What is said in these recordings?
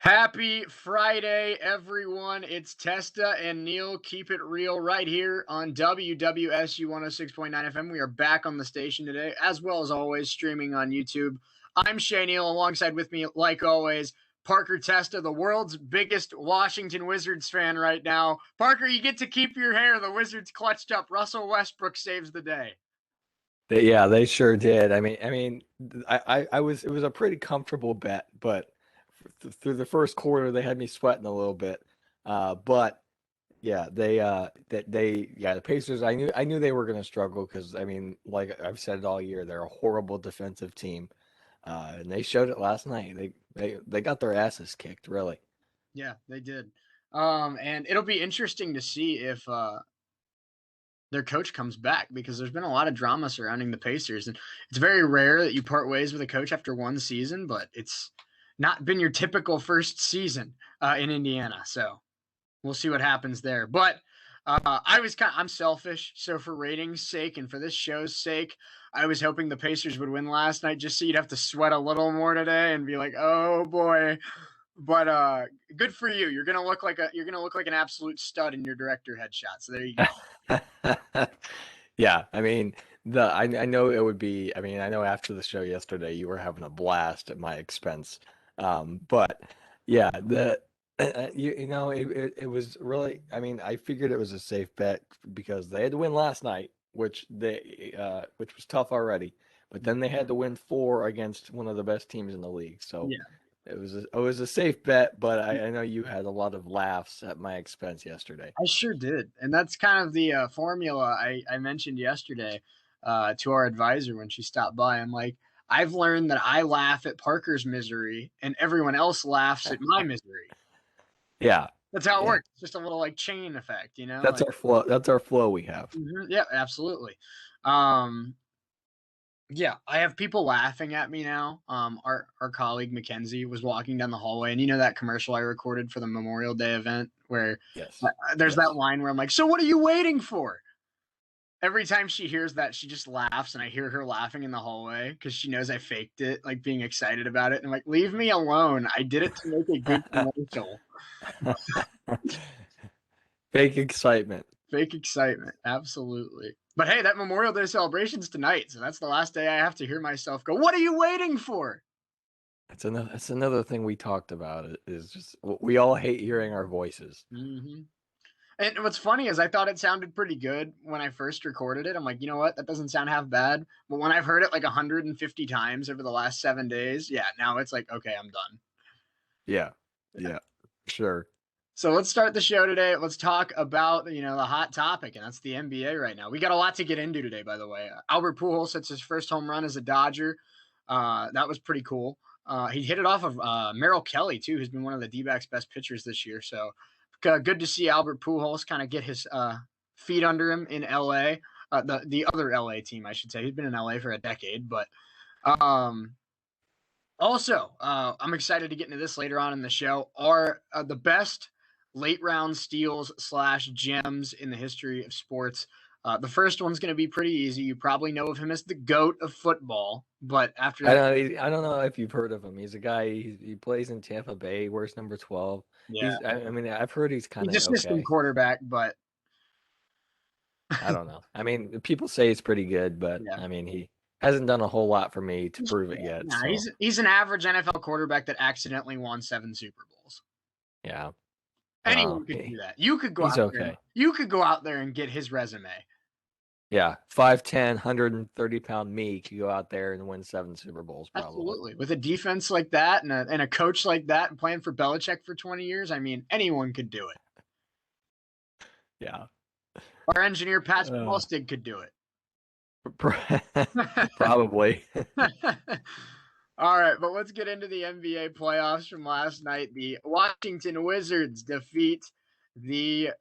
Happy Friday, everyone. It's Testa and Neal. Keep it real right here on WWSU 106.9 FM. We are back on the station today, as well as always, streaming on YouTube. I'm Shea Neal. Alongside with me, like always, Parker Testa, the world's biggest Washington Wizards fan right now. Parker, you get to keep your hair. The Wizards clutched up. Russell Westbrook saves the day. Yeah, they sure did. I was it was a pretty comfortable bet, but through the first quarter they had me sweating a little bit. But yeah, the Pacers. I knew they were going to struggle because like I've said it all year, they're a horrible defensive team, and they showed it last night. They got their asses kicked, really. Yeah, they did. And it'll be interesting to see if their coach comes back, because there's been a lot of drama surrounding the Pacers, and it's very rare that you part ways with a coach after one season, but it's not been your typical first season in Indiana. So we'll see what happens there. But I'm selfish. So for ratings sake and for this show's sake, I was hoping the Pacers would win last night, just so you'd have to sweat a little more today and be like, oh boy. But good for you. You're gonna look like an absolute stud in your director headshot. So there you go. Yeah, I know it would be. I know after the show yesterday you were having a blast at my expense. But yeah, it was really. I figured it was a safe bet because they had to win last night, which was tough already. But then they had to win 4 against one of the best teams in the league. So Yeah. it was a safe bet, but I know you had a lot of laughs at my expense yesterday. I sure did. And that's kind of the formula I mentioned yesterday to our advisor when she stopped by. I'm like, I've learned that I laugh at Parker's misery and everyone else laughs at my misery. Yeah. That's how it Yeah. works. It's just a little like chain effect, you know? That's Like, our flow. That's our flow we have. yeah, absolutely. Um, yeah, I have people laughing at me now. Our colleague Mackenzie was walking down the hallway, and you know that commercial I recorded for the Memorial Day event where Yes. there's Yes. that line where I'm like, "So what are you waiting for?" Every time she hears that, she just laughs, and I hear her laughing in the hallway because she knows I faked it, like being excited about it. And I'm like, "Leave me alone! I did it to make a good commercial." Fake excitement. Fake excitement, absolutely. But hey, that Memorial Day celebration's tonight, so that's the last day I have to hear myself go, "What are you waiting for?" That's another thing we talked about is just we all hate hearing our voices. Mm-hmm. And what's funny is I thought it sounded pretty good when I first recorded it. I'm like, you know what? That doesn't sound half bad. But when I've heard it like 150 times over the last 7 days, yeah, now it's like, okay, I'm done. Yeah. Yeah. Sure. So let's start the show today. Let's talk about, the hot topic, and that's the NBA right now. We got a lot to get into today, by the way. Albert Poohl sets his first home run as a Dodger. That was pretty cool. He hit it off of Merrill Kelly, too, who's been one of the D-backs' best pitchers this year. So good to see Albert Pujols kind of get his feet under him in L.A., the other L.A. team, I should say. He's been in L.A. for a decade. But also, I'm excited to get into this later on in the show, are the best late round steals / gems in the history of sports. The first one's going to be pretty easy. You probably know of him as the GOAT of football, but after that, I don't know if you've heard of him. He's a guy. He plays in Tampa Bay. Wears number 12. yeah, I've heard he's kind he's of a system okay. quarterback, but I don't know. People say he's pretty good, but yeah, he hasn't done a whole lot for me to prove it yet. nah, So he's an average NFL quarterback that accidentally won 7 Super Bowls. yeah, Anyone could do that. You could go he's out there. okay. You could go out there and get his resume. Yeah, 5'10", 130-pound me could go out there and win 7 Super Bowls probably. Absolutely. With a defense like that and a coach like that and playing for Belichick for 20 years, anyone could do it. Yeah. Our engineer, Pat Spalstig, could do it. Probably. All right, but let's get into the NBA playoffs from last night. The Washington Wizards defeat the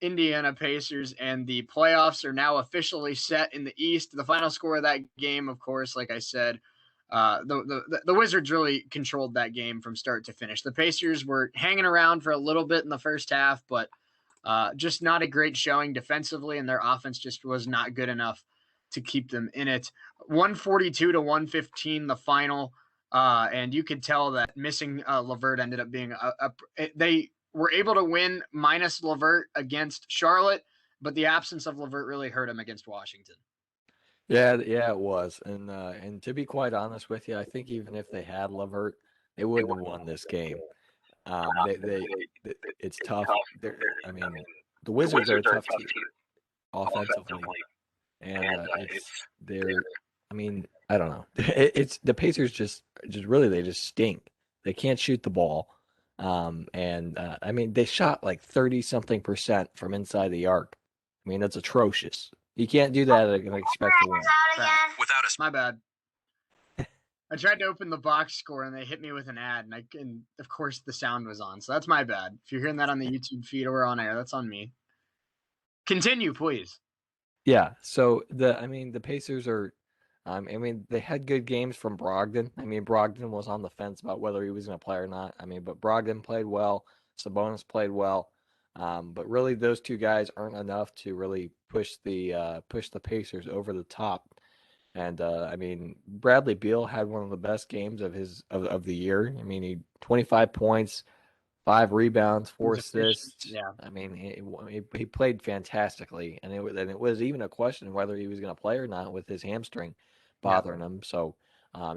Indiana Pacers, and the playoffs are now officially set in the East. The final score of that game, of course, like I said, the Wizards really controlled that game from start to finish. The Pacers were hanging around for a little bit in the first half, but just not a great showing defensively, and their offense just was not good enough to keep them in it. 142 to 115, the final. And you could tell that missing LeVert ended up being they were able to win minus LeVert against Charlotte, but the absence of LeVert really hurt him against Washington. Yeah, it was. And to be quite honest with you, I think even if they had LeVert, they wouldn't have won this game. It's tough. I mean, the Wizards are a tough team offensively, and I mean, I don't know. It's the Pacers just really they just stink. They can't shoot the ball. I mean, they shot like 30-something% from inside the arc. I mean, that's atrocious. You can't do that and expect to win. My bad. I tried to open the box score and they hit me with an ad, and of course the sound was on, so that's my bad. If you're hearing that on the YouTube feed or on air, that's on me. Continue, please. Yeah. So the Pacers are. I mean, they had good games from Brogdon. I mean, Brogdon was on the fence about whether he was going to play or not. I mean, but Brogdon played well. Sabonis played well. But really, those two guys aren't enough to really push the Pacers over the top. And I mean, Bradley Beal had one of the best games of the year. I mean, he 25 points, 5 rebounds, 4 assists. Yeah. I mean, he played fantastically, and it was even a question whether he was going to play or not with his hamstring bothering him. So,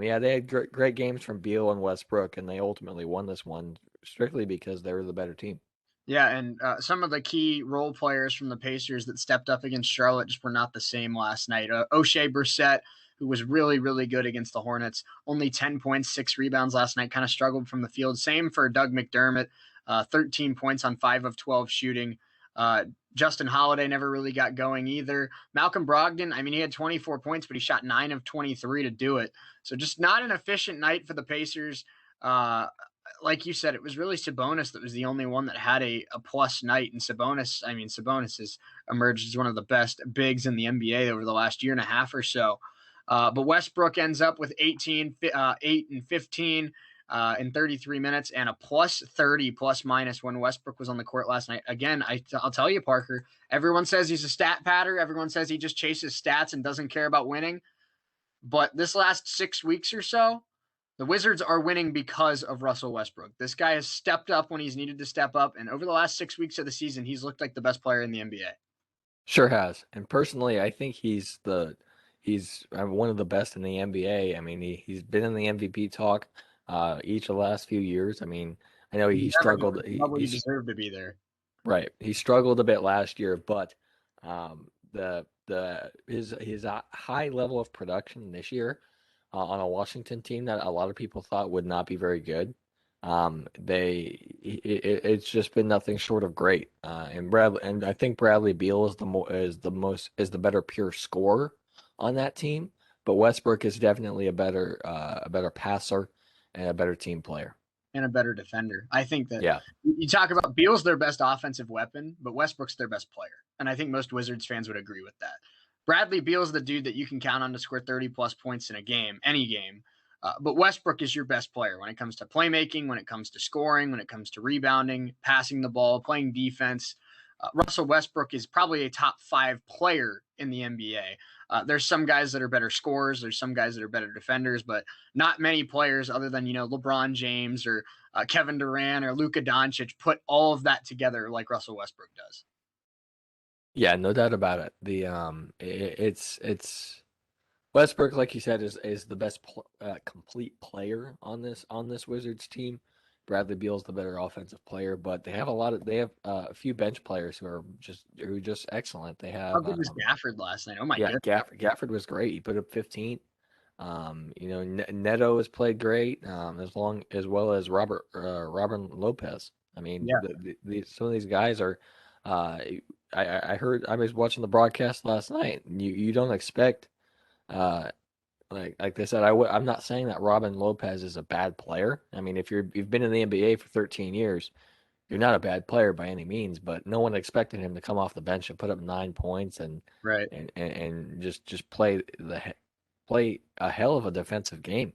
yeah, they had great games from Beal and Westbrook, and they ultimately won this one strictly because they were the better team. Yeah, and some of the key role players from the Pacers that stepped up against Charlotte just were not the same last night. O'Shea Brissett, who was really, really good against the Hornets, only 10 points, 6 rebounds last night, kind of struggled from the field. Same for Doug McDermott, 13 points on 5 of 12 shooting. Justin Holiday never really got going either. Malcolm Brogdon, I mean, he had 24 points, but he shot 9 of 23 to do it. So just not an efficient night for the Pacers. Like you said, it was really Sabonis that was the only one that had a plus night. And Sabonis has emerged as one of the best bigs in the NBA over the last year and a half or so. But Westbrook ends up with 8 and 15 in 33 minutes and a plus 30 plus minus when Westbrook was on the court last night. Again, I'll tell you, Parker, everyone says he's a stat patter. Everyone says he just chases stats and doesn't care about winning. But this last 6 weeks or so, the Wizards are winning because of Russell Westbrook. This guy has stepped up when he's needed to step up, and over the last 6 weeks of the season, he's looked like the best player in the NBA. Sure has. And personally, I think he's one of the best in the NBA. I mean, he's been in the MVP talk each of the last few years. I mean, I know he struggled. He deserved to be there. Right. He struggled a bit last year, but his high level of production this year on a Washington team that a lot of people thought would not be very good. It's just been nothing short of great. And I think Bradley Beal is the better pure scorer on that team, but Westbrook is definitely a better passer and a better team player. And a better defender. I think that you talk about Beal's their best offensive weapon, but Westbrook's their best player. And I think most Wizards fans would agree with that. Bradley Beal's the dude that you can count on to score 30-plus points in a game, any game. But Westbrook is your best player when it comes to playmaking, when it comes to scoring, when it comes to rebounding, passing the ball, playing defense. Russell Westbrook is probably a top 5 player in the NBA. There's some guys that are better scorers. There's some guys that are better defenders, but not many players other than, LeBron James or Kevin Durant or Luka Doncic put all of that together like Russell Westbrook does. Yeah, no doubt about it. It's Westbrook, like you said, is the best complete player on this Wizards team. Bradley Beal's the better offensive player, but they have a few bench players who are just excellent. They have how good was Gafford last night? Oh my god, Gafford was great. He put up 15. Neto has played great, as well as Robin Lopez. I mean, some of these guys are. I heard, I was watching the broadcast last night. You don't expect, like they said, I'm not saying that Robin Lopez is a bad player. I mean, if you've been in the NBA for 13 years, you're not a bad player by any means. But no one expected him to come off the bench and put up 9 points and just play a hell of a defensive game.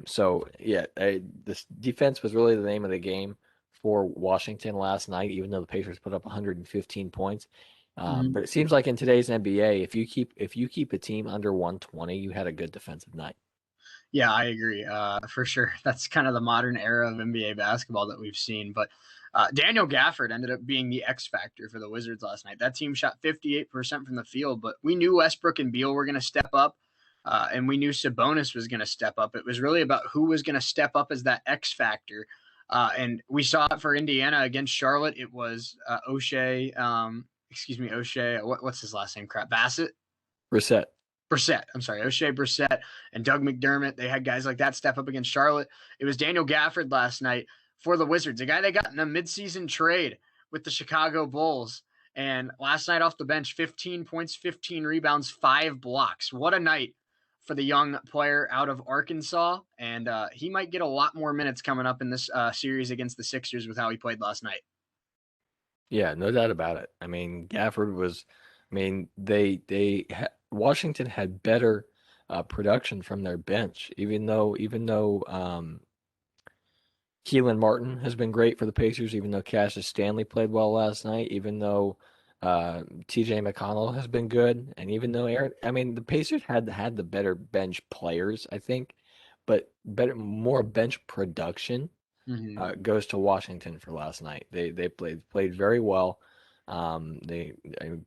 So yeah, this defense was really the name of the game for Washington last night, even though the Pacers put up 115 points. But it seems like in today's NBA, if you keep a team under 120, you had a good defensive night. Yeah, I agree. For sure. That's kind of the modern era of NBA basketball that we've seen. But Daniel Gafford ended up being the X factor for the Wizards last night. That team shot 58% from the field, but we knew Westbrook and Beal were going to step up, and we knew Sabonis was going to step up. It was really about who was going to step up as that X factor. And we saw it for Indiana against Charlotte. It was O'Shea. O'Shea. What's his last name? Crap. Bassett. Reset. Brissett. I'm sorry, O'Shea Brissett and Doug McDermott. They had guys like that step up against Charlotte. It was Daniel Gafford last night for the Wizards, a guy they got in a midseason trade with the Chicago Bulls. And last night off the bench, 15 points, 15 rebounds, 5 blocks. What a night for the young player out of Arkansas. And he might get a lot more minutes coming up in this series against the Sixers with how he played last night. Yeah, no doubt about it. I mean, Gafford was. I mean, Washington had better production from their bench, even though Keelan Martin has been great for the Pacers, even though Cassius Stanley played well last night, even though TJ McConnell has been good, and even though I mean, the Pacers had the better bench players, I think, but more bench production Mm-hmm. goes to Washington for last night. They played very well. They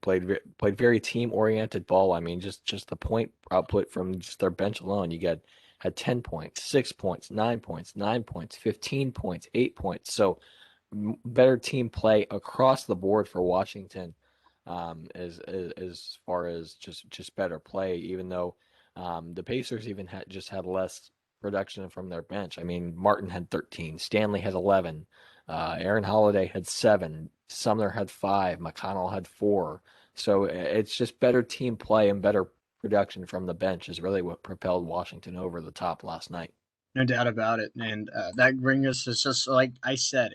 played very team oriented ball. I mean, just the point output from just their bench alone. You had 10 points, 6 points, 9 points, 9 points, 15 points, 8 points. So better team play across the board for Washington. As far as just better play, even though the Pacers even had less production from their bench. I mean, Martin had 13, Stanley had 11, Aaron Holiday had 7, Sumner had 5, McConnell had 4. So it's just better team play and better production from the bench is really what propelled Washington over the top last night. No doubt about it. And that brings us to just like I said,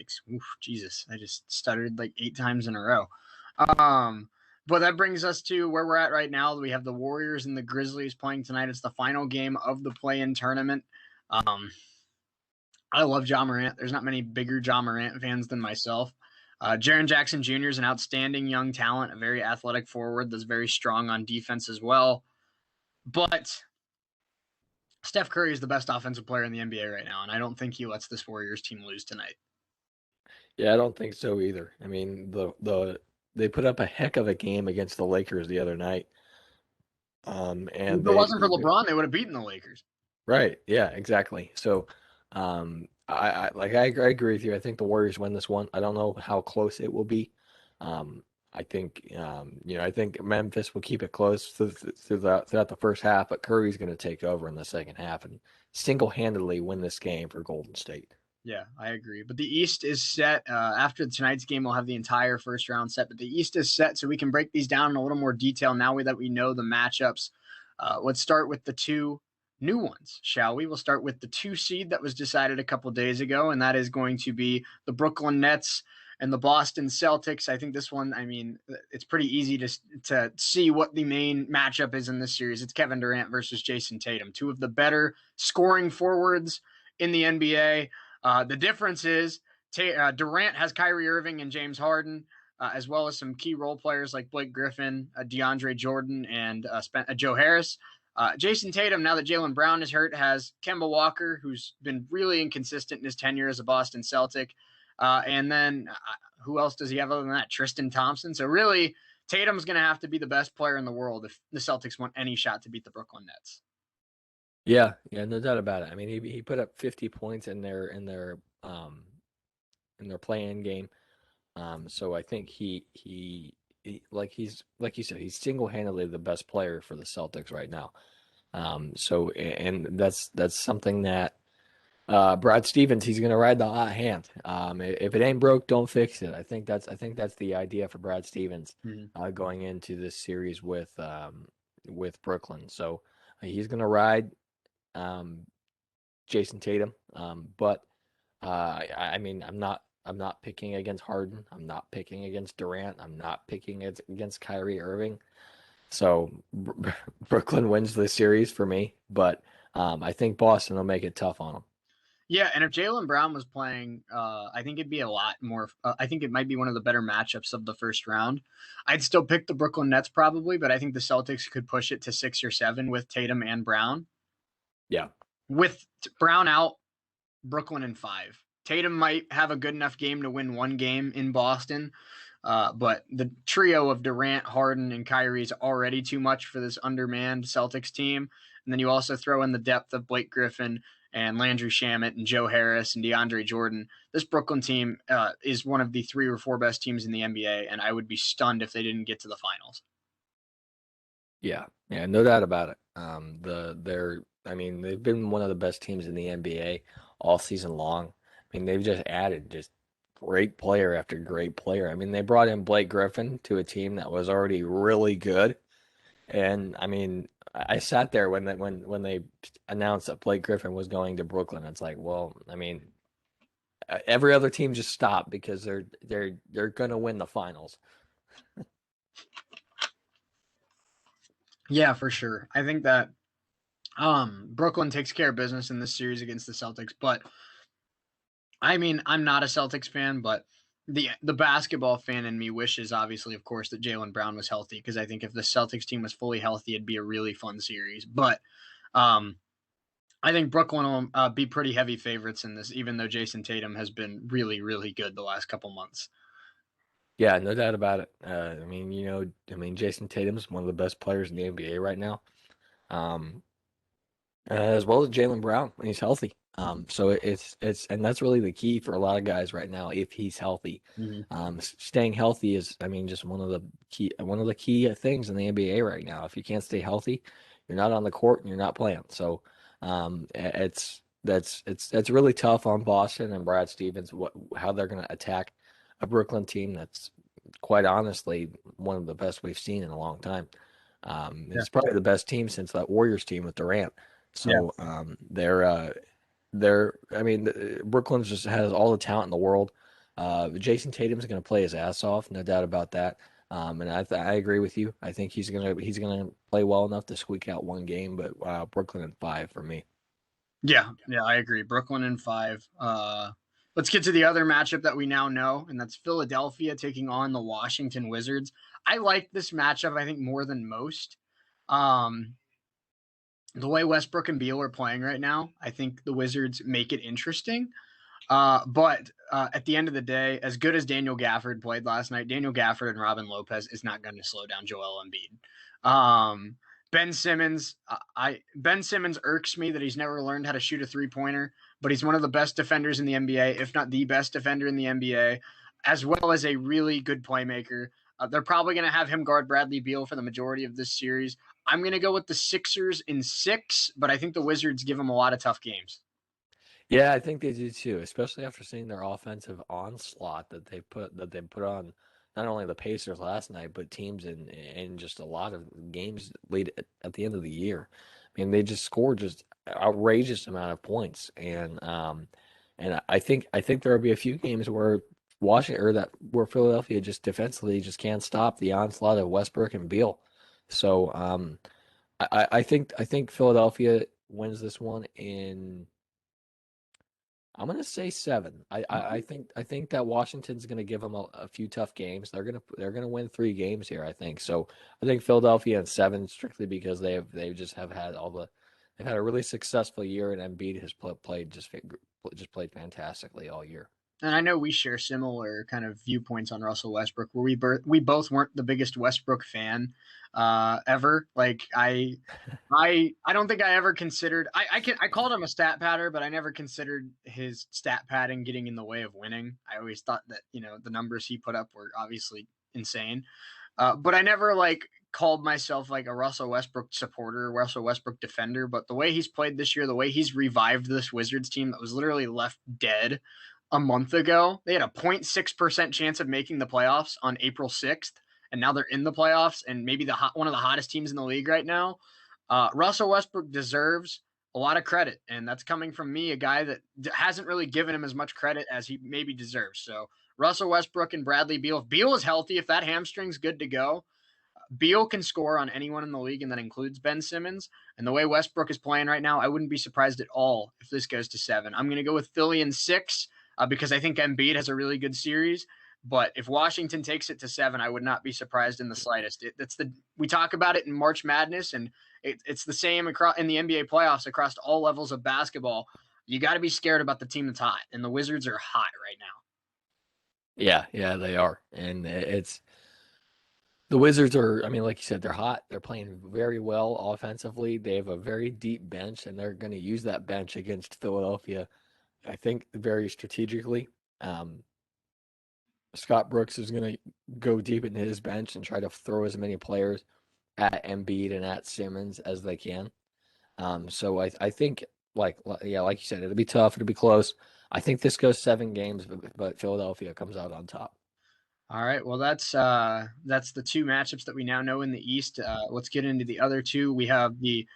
Jesus, I just stuttered like 8 times in a row. Um, but that brings us to where we're at right now. We have the Warriors and the Grizzlies playing tonight. It's the final game of the play-in tournament. I love Ja Morant. There's not many bigger Ja Morant fans than myself. Jaren Jackson Jr. is an outstanding young talent, a very athletic forward that's very strong on defense as well. But Steph Curry is the best offensive player in the NBA right now, and I don't think he lets this Warriors team lose tonight. Yeah, I don't think so either. I mean, they put up a heck of a game against the Lakers the other night. If And it wasn't for LeBron, they would have beaten the Lakers. right, yeah, exactly. So, I agree with you. I think the Warriors win this one. I don't know how close it will be. I think I think Memphis will keep it close throughout the first half, but Curry's going to take over in the second half and single-handedly win this game for Golden State. Yeah, I agree. But the East is set. After tonight's game, we'll have the entire first round set. But the East is set, so we can break these down in a little more detail now that we know the matchups. Let's start with the two new ones, shall we? We'll start with the 2 seed that was decided a couple days ago, and that is going to be the Brooklyn Nets and the Boston Celtics. I think this one, I mean, it's pretty easy to see what the main matchup is in this series. It's Kevin Durant versus Jason Tatum, 2 of the better scoring forwards in the NBA. The difference is Durant has Kyrie Irving and James Harden, as well as some key role players like Blake Griffin, DeAndre Jordan, and Joe Harris. Jason Tatum, now that Jaylen Brown is hurt, has Kemba Walker, who's been really inconsistent in his tenure as a Boston Celtic. And then who else does he have other than that? Tristan Thompson. So really, Tatum's going to have to be the best player in the world if the Celtics want any shot to beat the Brooklyn Nets. Yeah, no doubt about it. I mean, he put up 50 points in their play-in game. So I think he like you said, he's single-handedly the best player for the Celtics right now. So and that's something that Brad Stevens, he's going to ride the hot hand. If it ain't broke, don't fix it. I think that's the idea for Brad Stevens going into this series with Brooklyn. So he's going to ride Jason Tatum. But I mean, I'm not picking against Harden. I'm not picking against Durant. I'm not picking against Kyrie Irving. So Brooklyn wins this series for me, but I think Boston will make it tough on them. Yeah, and if Jaylen Brown was playing, I think it'd be a lot more. I think it might be one of the better matchups of the first round. I'd still pick the Brooklyn Nets probably, but I think the Celtics could push it to 6 or 7 with Tatum and Brown. Yeah. with Brown out, Brooklyn in 5. Tatum might have a good enough game to win one game in Boston, but the trio of Durant, Harden, and Kyrie is already too much for this undermanned Celtics team. And then you also throw in the depth of Blake Griffin and Landry Shamet and Joe Harris and DeAndre Jordan. This Brooklyn team is one of the 3 or 4 best teams in the NBA, and I would be stunned if they didn't get to the finals. Yeah, no doubt about it. They've been one of the best teams in the NBA all season long. I mean, they've just added just great player after great player. I mean, they brought in Blake Griffin to a team that was already really good, and I mean, I sat there when they announced that Blake Griffin was going to Brooklyn. It's like, well, I mean, every other team just stopped because they're gonna win the finals. Yeah, for sure. I think that Brooklyn takes care of business in this series against the Celtics, but I mean, I'm not a Celtics fan, but the basketball fan in me wishes, obviously, of course, that Jaylen Brown was healthy, because I think if the Celtics team was fully healthy, it'd be a really fun series. But um, I think Brooklyn will be pretty heavy favorites in this, even though Jason Tatum has been really, really good the last couple months. Yeah, no doubt about it. Jason Tatum's one of the best players in the NBA right now, um, as well as Jaylen Brown when he's healthy. So and that's really the key for a lot of guys right now if he's healthy. Mm-hmm. Staying healthy is, I mean, just one of the key things in the NBA right now. If you can't stay healthy, you're not on the court and you're not playing. So, that's really tough on Boston and Brad Stevens, how they're going to attack a Brooklyn team that's quite honestly one of the best we've seen in a long time. Yeah. It's probably the best team since that Warriors team with Durant. Yeah. So I mean, Brooklyn just has all the talent in the world. Jason Tatum's going to play his ass off, no doubt about that. And I agree with you. I think he's gonna play well enough to squeak out one game, but Brooklyn in 5 for me. Yeah, I agree. Brooklyn in 5. Let's get to the other matchup that we now know, and that's Philadelphia taking on the Washington Wizards. I like this matchup, I think, more than most. Um, the way Westbrook and Beal are playing right now, I think the Wizards make it interesting. But at the end of the day, as good as Daniel Gafford played last night, Daniel Gafford and Robin Lopez is not going to slow down Joel Embiid. Ben Simmons, Ben Simmons irks me that he's never learned how to shoot a 3-pointer, but he's one of the best defenders in the NBA, if not the best defender in the NBA, as well as a really good playmaker. They're probably going to have him guard Bradley Beal for the majority of this series. I'm going to go with the Sixers in 6, but I think the Wizards give them a lot of tough games. Yeah, I think they do too, especially after seeing their offensive onslaught that they put on not only the Pacers last night, but teams in just a lot of games late at the end of the year. I mean, they just scored just outrageous amount of points, and I think there will be a few games where Philadelphia just defensively just can't stop the onslaught of Westbrook and Beal. So I think Philadelphia wins this one in. I'm gonna say 7. I think that Washington's gonna give them a few tough games. They're gonna win 3 games here. I think so. I think Philadelphia in 7 strictly because they just have had they've had a really successful year and Embiid has just played fantastically all year. And I know we share similar kind of viewpoints on Russell Westbrook, where we both weren't the biggest Westbrook fan ever. Like I don't think I ever considered. I called him a stat patter, but I never considered his stat padding getting in the way of winning. I always thought that the numbers he put up were obviously insane, but I never called myself like a Russell Westbrook supporter, Russell Westbrook defender. But the way he's played this year, the way he's revived this Wizards team that was literally left dead a month ago. They had a 0.6% chance of making the playoffs on April 6th, and now they're in the playoffs and maybe one of the hottest teams in the league right now. Russell Westbrook deserves a lot of credit, and that's coming from me, a guy that hasn't really given him as much credit as he maybe deserves. So Russell Westbrook and Bradley Beal. If Beal is healthy, if that hamstring's good to go, Beal can score on anyone in the league, and that includes Ben Simmons. And the way Westbrook is playing right now, I wouldn't be surprised at all if this goes to 7. I'm going to go with Philly in 6 because I think Embiid has a really good series. But if Washington takes it to 7, I would not be surprised in the slightest. We talk about it in March Madness, and It's the same across in the NBA playoffs across all levels of basketball. You got to be scared about the team that's hot, and the Wizards are hot right now. Yeah, they are. And it's the Wizards are, I mean, like you said, they're hot. They're playing very well offensively. They have a very deep bench, and they're going to use that bench against Philadelphia, I think, very strategically. Um, Scott Brooks is going to go deep into his bench and try to throw as many players at Embiid and at Simmons as they can. So I think, yeah, like you said, it'll be tough. It'll be close. I think this goes 7 games, but Philadelphia comes out on top. All right, well that's the two matchups that we now know in the East. Let's get into the other two. We have the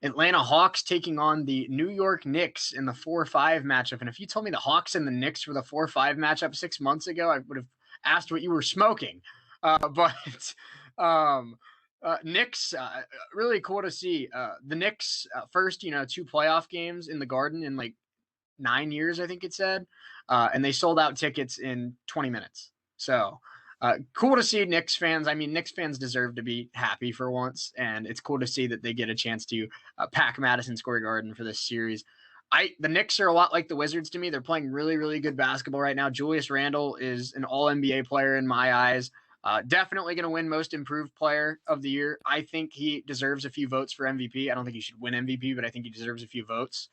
Atlanta Hawks taking on the New York Knicks in the 4-5 matchup. And if you told me the Hawks and the Knicks were the 4-5 matchup 6 months ago, I would have asked what you were smoking. But um, Knicks, really cool to see. The Knicks first, 2 playoff games in the Garden in like 9 years, I think it said, and they sold out tickets in 20 minutes. So cool to see Knicks fans. I mean, Knicks fans deserve to be happy for once, and it's cool to see that they get a chance to pack Madison Square Garden for this series. The Knicks are a lot like the Wizards to me. They're playing really, really good basketball right now. Julius Randle is an All NBA player in my eyes. Definitely going to win Most Improved Player of the Year. I think he deserves a few votes for MVP. I don't think he should win MVP, but I think he deserves a few votes.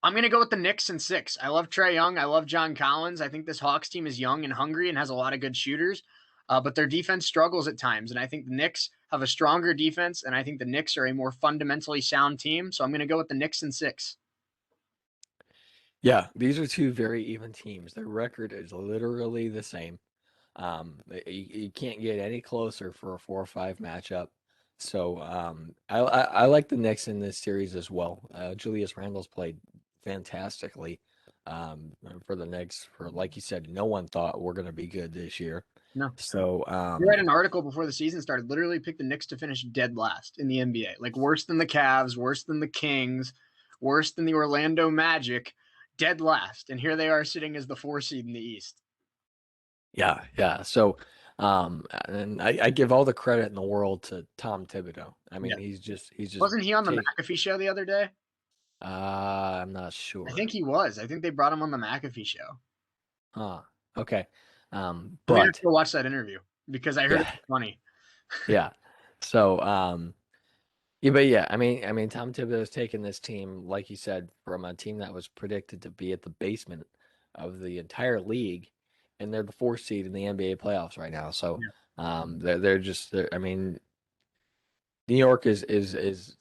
I'm going to go with the Knicks in 6. I love Trae Young. I love John Collins. I think this Hawks team is young and hungry and has a lot of good shooters, but their defense struggles at times. And I think the Knicks have a stronger defense, and I think the Knicks are a more fundamentally sound team. So I'm going to go with the Knicks in 6. Yeah, these are two very even teams. Their record is literally the same. You can't get any closer for a 4-5 matchup. So I like the Knicks in this series as well. Julius Randle's played fantastically for the Knicks. For like you said, no one thought we're going to be good this year. No. So You read an article before the season started, literally picked the Knicks to finish dead last in the NBA. Like worse than the Cavs, worse than the Kings, worse than the Orlando Magic, dead last. And here they are sitting as the 4 seed in the East. yeah. So and I give all the credit in the world to Tom Thibodeau. I mean, Yeah. he's just Wasn't he on the take McAfee show the other day? I'm not I sure. think he was. I think they brought him on the McAfee show. Huh. Okay. I'm gonna have to But go watch that interview because I heard yeah, it's funny. yeah. So yeah, but yeah, I mean Tom Thibodeau's taken this team, like you said, from a team that was predicted to be at the basement of the entire league, and they're the 4th seed in the NBA playoffs right now. So Yeah. I mean, New York is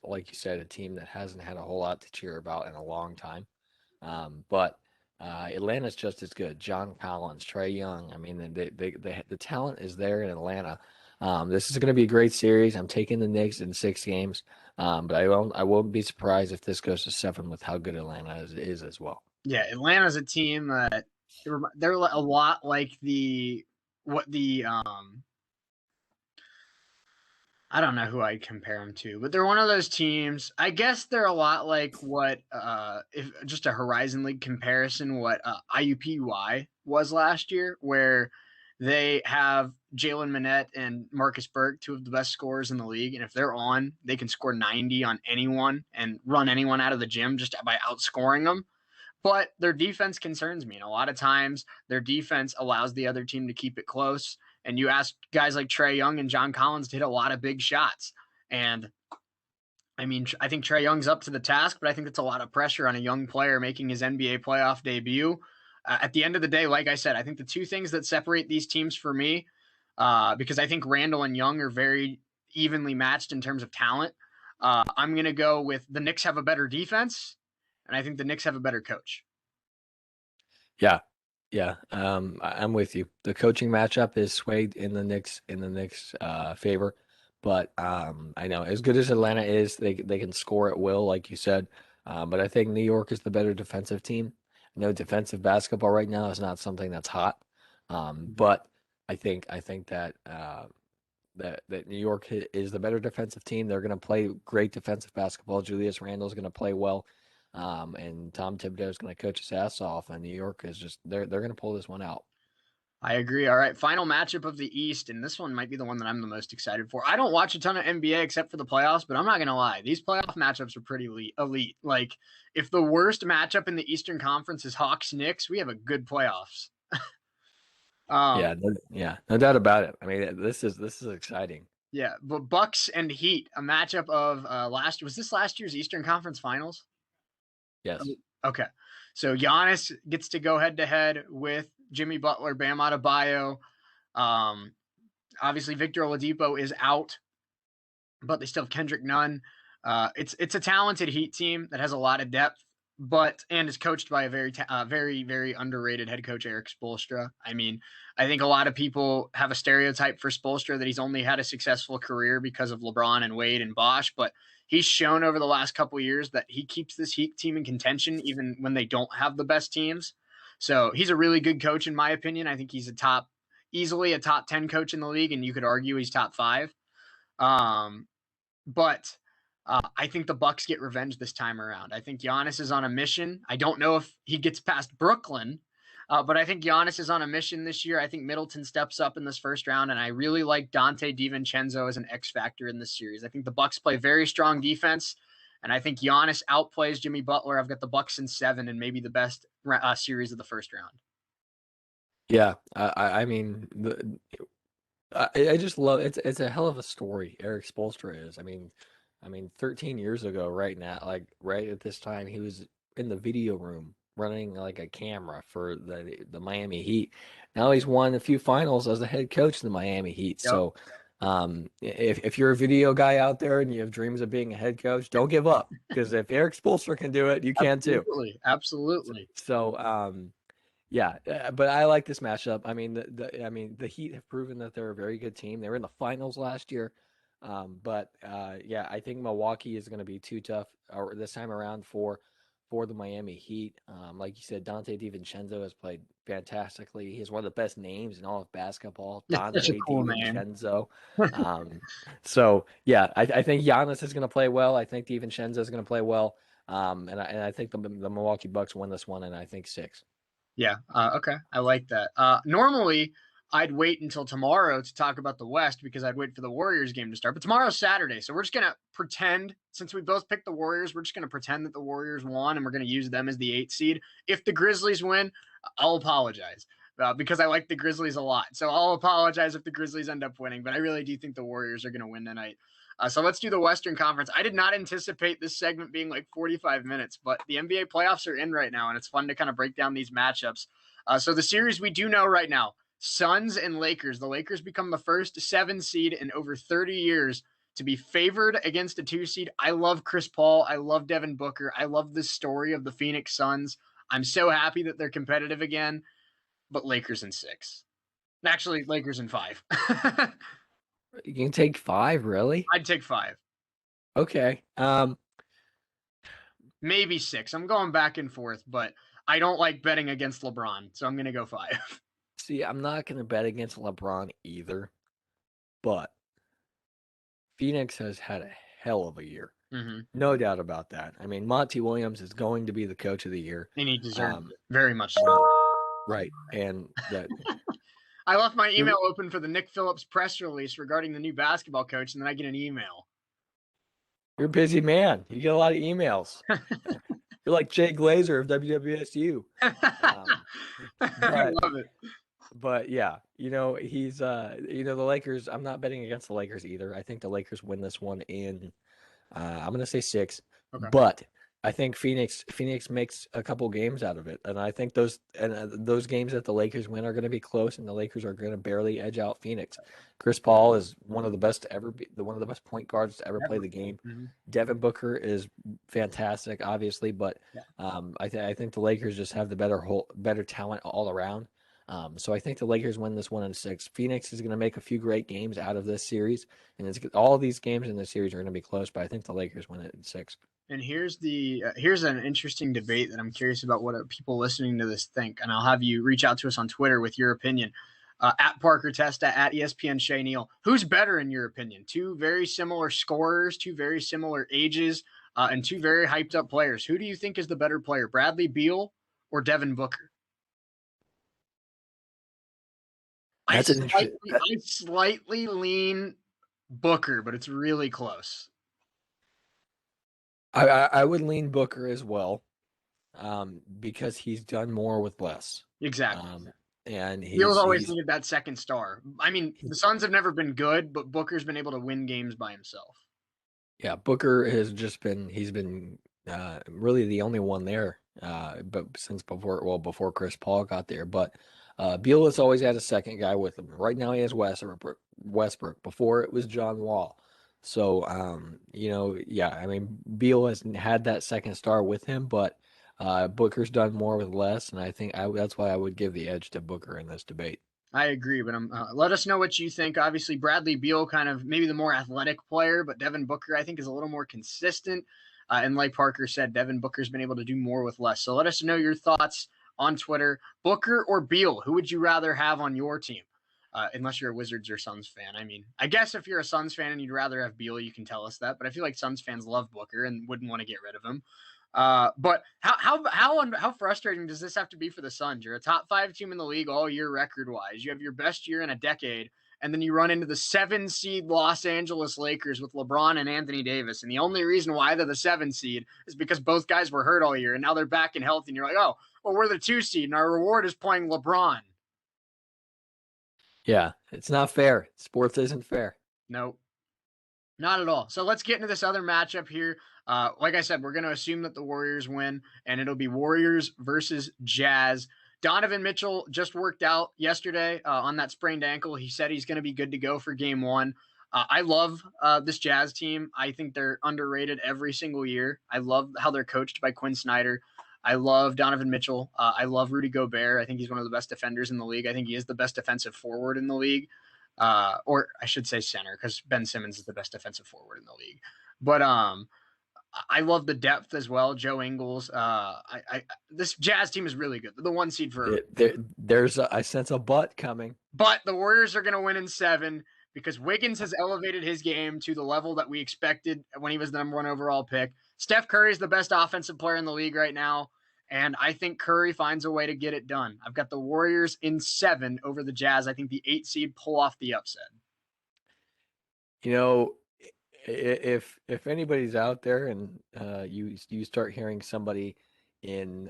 like you said, a team that hasn't had a whole lot to cheer about in a long time. But Atlanta's just as good. John Collins, Trae Young. I mean, the talent is there in Atlanta. This is going to be a great series. I'm taking the Knicks in 6 games, but I won't be surprised if this goes to 7 with how good Atlanta is as well. Yeah, Atlanta's a team that they're a lot like what the I don't know who I'd compare them to, but they're one of those teams. I guess they're a lot like what if just a Horizon League comparison, what IUPUI was last year, where they have Jalen Minette and Marcus Burke, 2 of the best scorers in the league, and if they're on, they can score 90 on anyone and run anyone out of the gym just by outscoring them. But their defense concerns me. And a lot of times their defense allows the other team to keep it close. And you ask guys like Trae Young and John Collins to hit a lot of big shots. And I mean, I think Trae Young's up to the task, but I think that's a lot of pressure on a young player making his NBA playoff debut. At the end of the day, like I said, I think the 2 things that separate these teams for me, because I think Randall and Young are very evenly matched in terms of talent, I'm going to go with the Knicks have a better defense, and I think the Knicks have a better coach. Yeah, yeah. I'm with you. The coaching matchup is swayed in the Knicks favor, but I know as good as Atlanta is, they can score at will, like you said. But I think New York is the better defensive team. I know defensive basketball right now is not something that's hot, but I think that that New York is the better defensive team. They're going to play great defensive basketball. Julius Randle is going to play well. And Tom Thibodeau is going to coach his ass off, and New York is just they're going to pull this one out. I agree. All right, final matchup of the East, and this one might be the one that I'm the most excited for. I don't watch a ton of NBA except for the playoffs, but I'm not gonna lie, these playoff matchups are pretty elite. Like, if the worst matchup in the Eastern Conference is Hawks Knicks, we have a good playoffs. Um, Yeah, no doubt about it. I mean, this is exciting. yeah, but Bucks and Heat, a matchup of was this last year's Eastern Conference Finals? Yes. Okay, so Giannis gets to go head to head with Jimmy Butler, Bam Adebayo. Um, Obviously, Victor Oladipo is out, but they still have Kendrick Nunn. It's a talented Heat team that has a lot of depth, and is coached by a very underrated head coach, Eric Spoelstra. I mean, I think a lot of people have a stereotype for Spoelstra that he's only had a successful career because of LeBron and Wade and Bosh, but he's shown over the last couple of years that he keeps this Heat team in contention even when they don't have the best teams. So he's a really good coach in my opinion. I think he's easily a top 10 coach in the league, and you could argue he's top 5. Um, but I think the Bucks get revenge this time around. I think Giannis is on a mission. I don't know if he gets past Brooklyn, but I think Giannis is on a mission this year. I think Middleton steps up in this first round, and I really like Dante DiVincenzo as an X factor in this series. I think the Bucks play very strong defense, and I think Giannis outplays Jimmy Butler. I've got the Bucks in 7, and maybe the best series of the first round. Yeah, I mean, I just love it's a hell of a story. Eric Spoelstra is. I mean, 13 years ago, right now, like right at this time, he was in the video room running like a camera for the Miami Heat. Now he's won a few finals as the head coach of the Miami Heat. Yep. So, if you're a video guy out there and you have dreams of being a head coach, don't give up because if Eric Spoelstra can do it, you can too. Absolutely. Absolutely. So, yeah, but I like this matchup. I mean, the Heat have proven that they're a very good team. They were in the finals last year, but yeah, I think Milwaukee is going to be too tough or this time around for the Miami Heat. Like you said, Dante DiVincenzo has played fantastically. He's one of the best names in all of basketball, Such a Dante cool name. DiVincenzo. Um, so yeah, I think Giannis is going to play well. I think DiVincenzo is going to play well. And I think the Milwaukee Bucks win this one, and I think 6. Yeah. Okay. I like that. Normally, I'd wait until tomorrow to talk about the West because I'd wait for the Warriors game to start. But tomorrow's Saturday, so we're just gonna pretend, since we both picked the Warriors, we're just gonna pretend that the Warriors won, and we're gonna use them as the 8th seed. If the Grizzlies win, I'll apologize because I like the Grizzlies a lot. So I'll apologize if the Grizzlies end up winning, but I really do think the Warriors are gonna win tonight. So let's do the Western Conference. I did not anticipate this segment being like 45 minutes, but the NBA playoffs are in right now, and it's fun to kind of break down these matchups. So the series we do know right now, Suns and Lakers. The Lakers become the first 7 seed in over 30 years to be favored against a 2 seed. I love Chris Paul. I love Devin Booker. I love the story of the Phoenix Suns. I'm so happy that they're competitive again, but Lakers in 6. Actually, Lakers in 5. You can take 5, really? I'd take 5. Okay. Maybe 6. I'm going back and forth, but I don't like betting against LeBron, so I'm going to go 5. See, I'm not going to bet against LeBron either, but Phoenix has had a hell of a year. Mm-hmm. No doubt about that. I mean, Monty Williams is going to be the coach of the year. And he deserves it. Very much so. Right. And that I left my email open for the Nick Phillips press release regarding the new basketball coach, and then I get an email. You're a busy man. You get a lot of emails. You're like Jay Glazer of WWSU. I love it. But yeah, he's the Lakers. I'm not betting against the Lakers either. I think the Lakers win this one in I'm gonna say 6. Okay. But I think Phoenix makes a couple games out of it, and I think those games that the Lakers win are going to be close, and the Lakers are going to barely edge out Phoenix. Chris Paul is one of the best to ever be, one of the best point guards to ever play the game. Mm-hmm. Devin Booker is fantastic, obviously, but I think the Lakers just have the better talent all around. So I think the Lakers win this one in 6. Phoenix is going to make a few great games out of this series, and all of these games in this series are going to be close, but I think the Lakers win it in 6. And here's an interesting debate that I'm curious about what people listening to this think, and I'll have you reach out to us on Twitter with your opinion. At Parker Testa, at ESPN Shea Neal. Who's better in your opinion? 2 very similar scorers, 2 very similar ages, and 2 very hyped up players. Who do you think is the better player, Bradley Beal or Devin Booker? That's an interesting. I slightly lean Booker, but it's really close. I would lean Booker as well, because he's done more with less. Exactly. Um, and Beal's always he's needed that second star. I mean, the Suns have never been good, but Booker's been able to win games by himself. yeah, Booker has just been he's been really the only one there, but since before Chris Paul got there. But Beal has always had a second guy with him. Right now he has Westbrook. Before it was John Wall. So yeah, I mean Beal has had that second star with him, but Booker's done more with less, and I think that's why I would give the edge to Booker in this debate. I agree, but let us know what you think. Obviously, Bradley Beal, kind of maybe the more athletic player, but Devin Booker, I think, is a little more consistent. And like Parker said, Devin Booker's been able to do more with less. So let us know your thoughts on Twitter. Booker or Beal, who would you rather have on your team? Unless you're a Wizards or Suns fan. I mean, I guess if you're a Suns fan and you'd rather have Beal, you can tell us that. But I feel like Suns fans love Booker and wouldn't want to get rid of him. But how frustrating does this have to be for the Suns? You're a top 5 team in the league all year record wise. You have your best year in a decade, and then you run into the 7 seed Los Angeles Lakers with LeBron and Anthony Davis. And the only reason why they're the 7 seed is because both guys were hurt all year, and now they're back and healthy. And you're like, oh, well, we're the 2 seed, and our reward is playing LeBron. Yeah, it's not fair. Sports isn't fair. Nope. Not at all. So let's get into this other matchup here. Like I said, we're going to assume that the Warriors win, and it'll be Warriors versus Jazz. Donovan Mitchell just worked out yesterday on that sprained ankle. He said he's going to be good to go for game 1. I love this Jazz team. I think they're underrated every single year. I love how they're coached by Quinn Snyder. I love Donovan Mitchell. I love Rudy Gobert. I think he's one of the best defenders in the league. I think he is the best defensive forward in the league. Or I should say center, because Ben Simmons is the best defensive forward in the league. But I love the depth as well. Joe Ingles. This Jazz team is really good. They're the 1 seed for. I sense a butt coming. But the Warriors are going to win in 7 because Wiggins has elevated his game to the level that we expected when he was the number 1 overall pick. Steph Curry is the best offensive player in the league right now. And I think Curry finds a way to get it done. I've got the Warriors in 7 over the Jazz. I think the 8 seed pull off the upset. If anybody's out there and you start hearing somebody in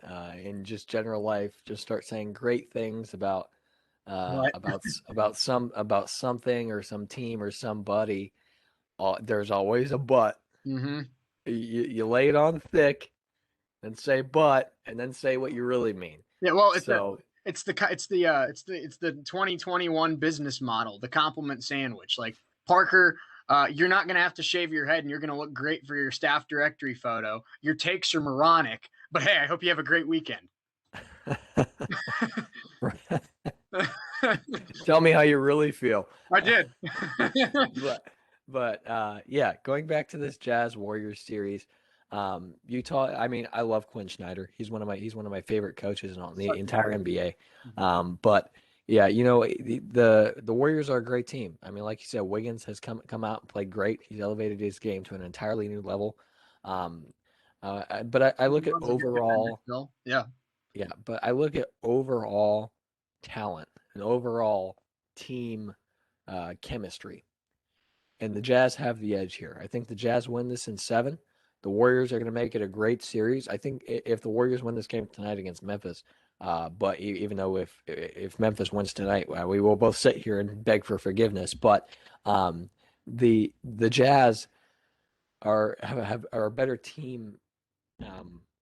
just general life just start saying great things about something or some team or somebody, there's always a but. Mm-hmm. You lay it on thick and say but, and then say what you really mean. Yeah, well, it's the 2021 business model, the compliment sandwich. Like, Parker, you're not going to have to shave your head, and you're going to look great for your staff directory photo. Your takes are moronic, but hey, I hope you have a great weekend. Tell me how you really feel. I did. but yeah, going back to this Jazz Warriors series, Utah. I mean, I love Quinn Snyder. He's one of my favorite coaches in the entire NBA. But yeah, the Warriors are a great team. I mean, like you said, Wiggins has come out and played great. He's elevated his game to an entirely new level. But I look at overall. Yeah. Yeah, but I look at overall talent and overall team chemistry. And the Jazz have the edge here. I think the Jazz win this in 7. The Warriors are going to make it a great series. I think if the Warriors win this game tonight against Memphis, but even though if Memphis wins tonight, we will both sit here and beg for forgiveness. But the Jazz are a better team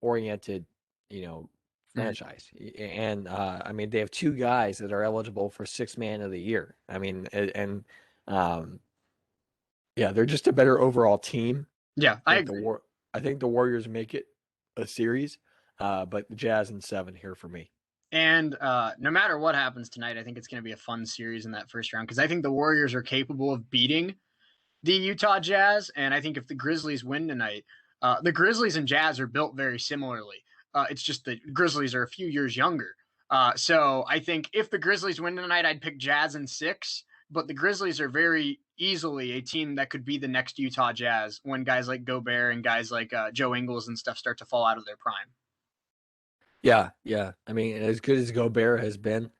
oriented, franchise. And I mean, they have 2 guys that are eligible for 6th man of the year. I mean, and yeah, they're just a better overall team. Yeah, I agree. I think the Warriors make it a series, but the Jazz in 7 here for me. And no matter what happens tonight, I think it's going to be a fun series in that first round, because I think the Warriors are capable of beating the Utah Jazz. And I think if the Grizzlies win tonight, the Grizzlies and Jazz are built very similarly. It's just the Grizzlies are a few years younger. So I think if the Grizzlies win tonight, I'd pick Jazz in 6. But the Grizzlies are very easily a team that could be the next Utah Jazz when guys like Gobert and guys like Joe Ingles and stuff start to fall out of their prime. Yeah. I mean, as good as Gobert has been,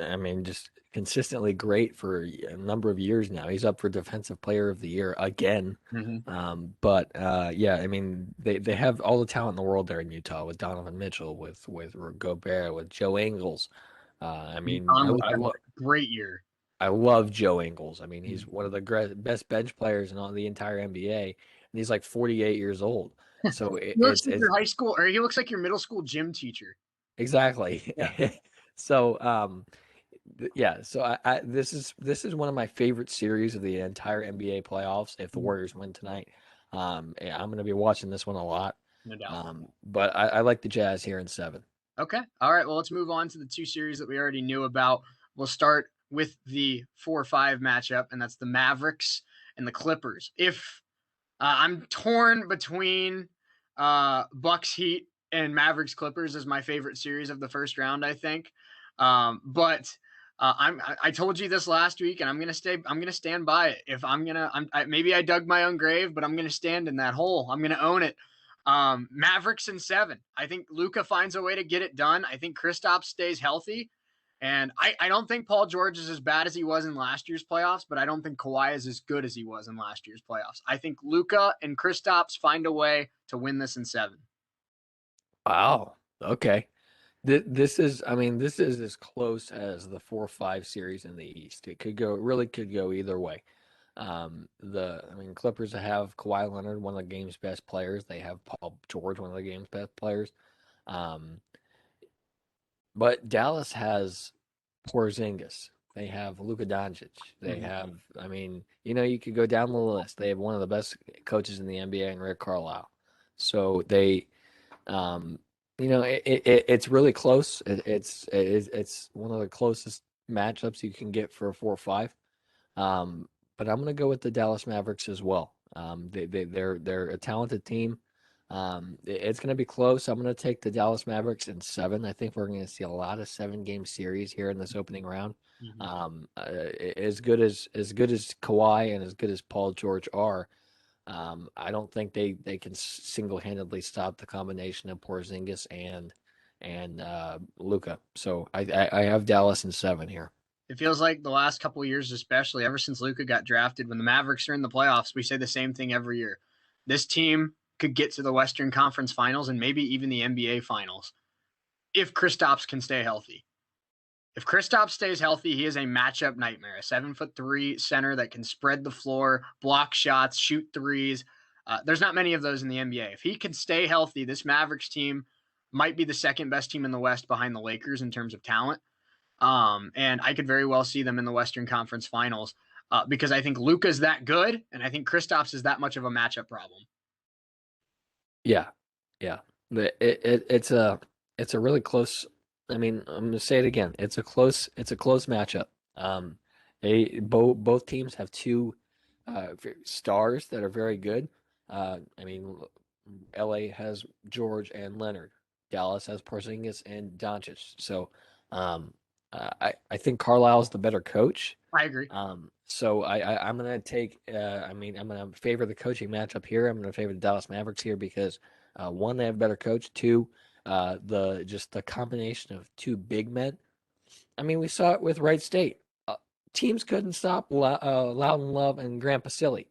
I mean, just consistently great for a number of years now. He's up for Defensive Player of the Year again. Mm-hmm. Yeah, I mean, they have all the talent in the world there in Utah with Donovan Mitchell, with Gobert, with Joe Ingles. I mean, Conley had a great year. I love Joe Ingles. I mean, Mhm. he's one of the best bench players in all the entire NBA, and he's like 48 years old. So He looks like it's your high school, or he looks like your middle school gym teacher. exactly. Yeah. So yeah. So this is one of my favorite series of the entire NBA playoffs. If the Mhm. Warriors win tonight, yeah, I'm going to be watching this one a lot. No doubt. But I like the Jazz here in 7. Okay. All right. Well, let's move on to the two series that we already knew about. We'll start with the 4-5 matchup, and that's the Mavericks and the Clippers. If I'm torn between Bucks Heat and Mavericks Clippers as my favorite series of the first round, I think. But I told you this last week, and I'm gonna stand by it. If maybe I dug my own grave, but I'm gonna stand in that hole. I'm gonna own it. Mavericks in 7. I think Luka finds a way to get it done. I think Kristaps stays healthy. And I don't think Paul George is as bad as he was in last year's playoffs, but I don't think Kawhi is as good as he was in last year's playoffs. I think Luka and Kristaps find a way to win this in 7. Wow. Okay. This is, I mean, this is as close as the 4-5 series in the East. Really could go either way. I mean, Clippers have Kawhi Leonard, one of the game's best players. They have Paul George, one of the game's best players. Um, but Dallas has Porzingis. They have Luka Doncic. They Mm-hmm. have, I mean, you could go down the list. They have one of the best coaches in the NBA in Rick Carlisle. So um, it's really close. It's one of the closest matchups you can get for a 4-5. But I'm gonna go with the Dallas Mavericks as well. They're a talented team. It's gonna be close. I'm gonna take the Dallas Mavericks in 7. I think we're gonna see a lot of 7-game series here in this opening round. Mm-hmm. As good as Kawhi and as good as Paul George are, I don't think they can single-handedly stop the combination of Porzingis and Luka. So I have Dallas in 7 here. It feels like the last couple of years, especially ever since Luka got drafted, when the Mavericks are in the playoffs, we say the same thing every year. This team could get to the Western Conference Finals and maybe even the NBA Finals if Kristaps can stay healthy. If Kristaps stays healthy, he is a matchup nightmare. A 7'3" center that can spread the floor, block shots, shoot threes. There's not many of those in the NBA. If he can stay healthy, this Mavericks team might be the second best team in the West behind the Lakers in terms of talent. And I could very well see them in the Western Conference Finals because I think Luka's that good, and I think Kristaps is that much of a matchup problem. Yeah, yeah. It's a really close. I mean, I'm gonna say it again. It's a close matchup. Both teams have two stars that are very good. I mean, LA has George and Leonard. Dallas has Porzingis and Doncic. So, I think Carlisle's the better coach. I agree. So I'm gonna take. I mean, I'm gonna favor the coaching matchup here. I'm gonna favor the Dallas Mavericks here because one, they have a better coach. Two, the combination of two big men. I mean, we saw it with Wright State. Teams couldn't stop Loudon Love and Grant Basile.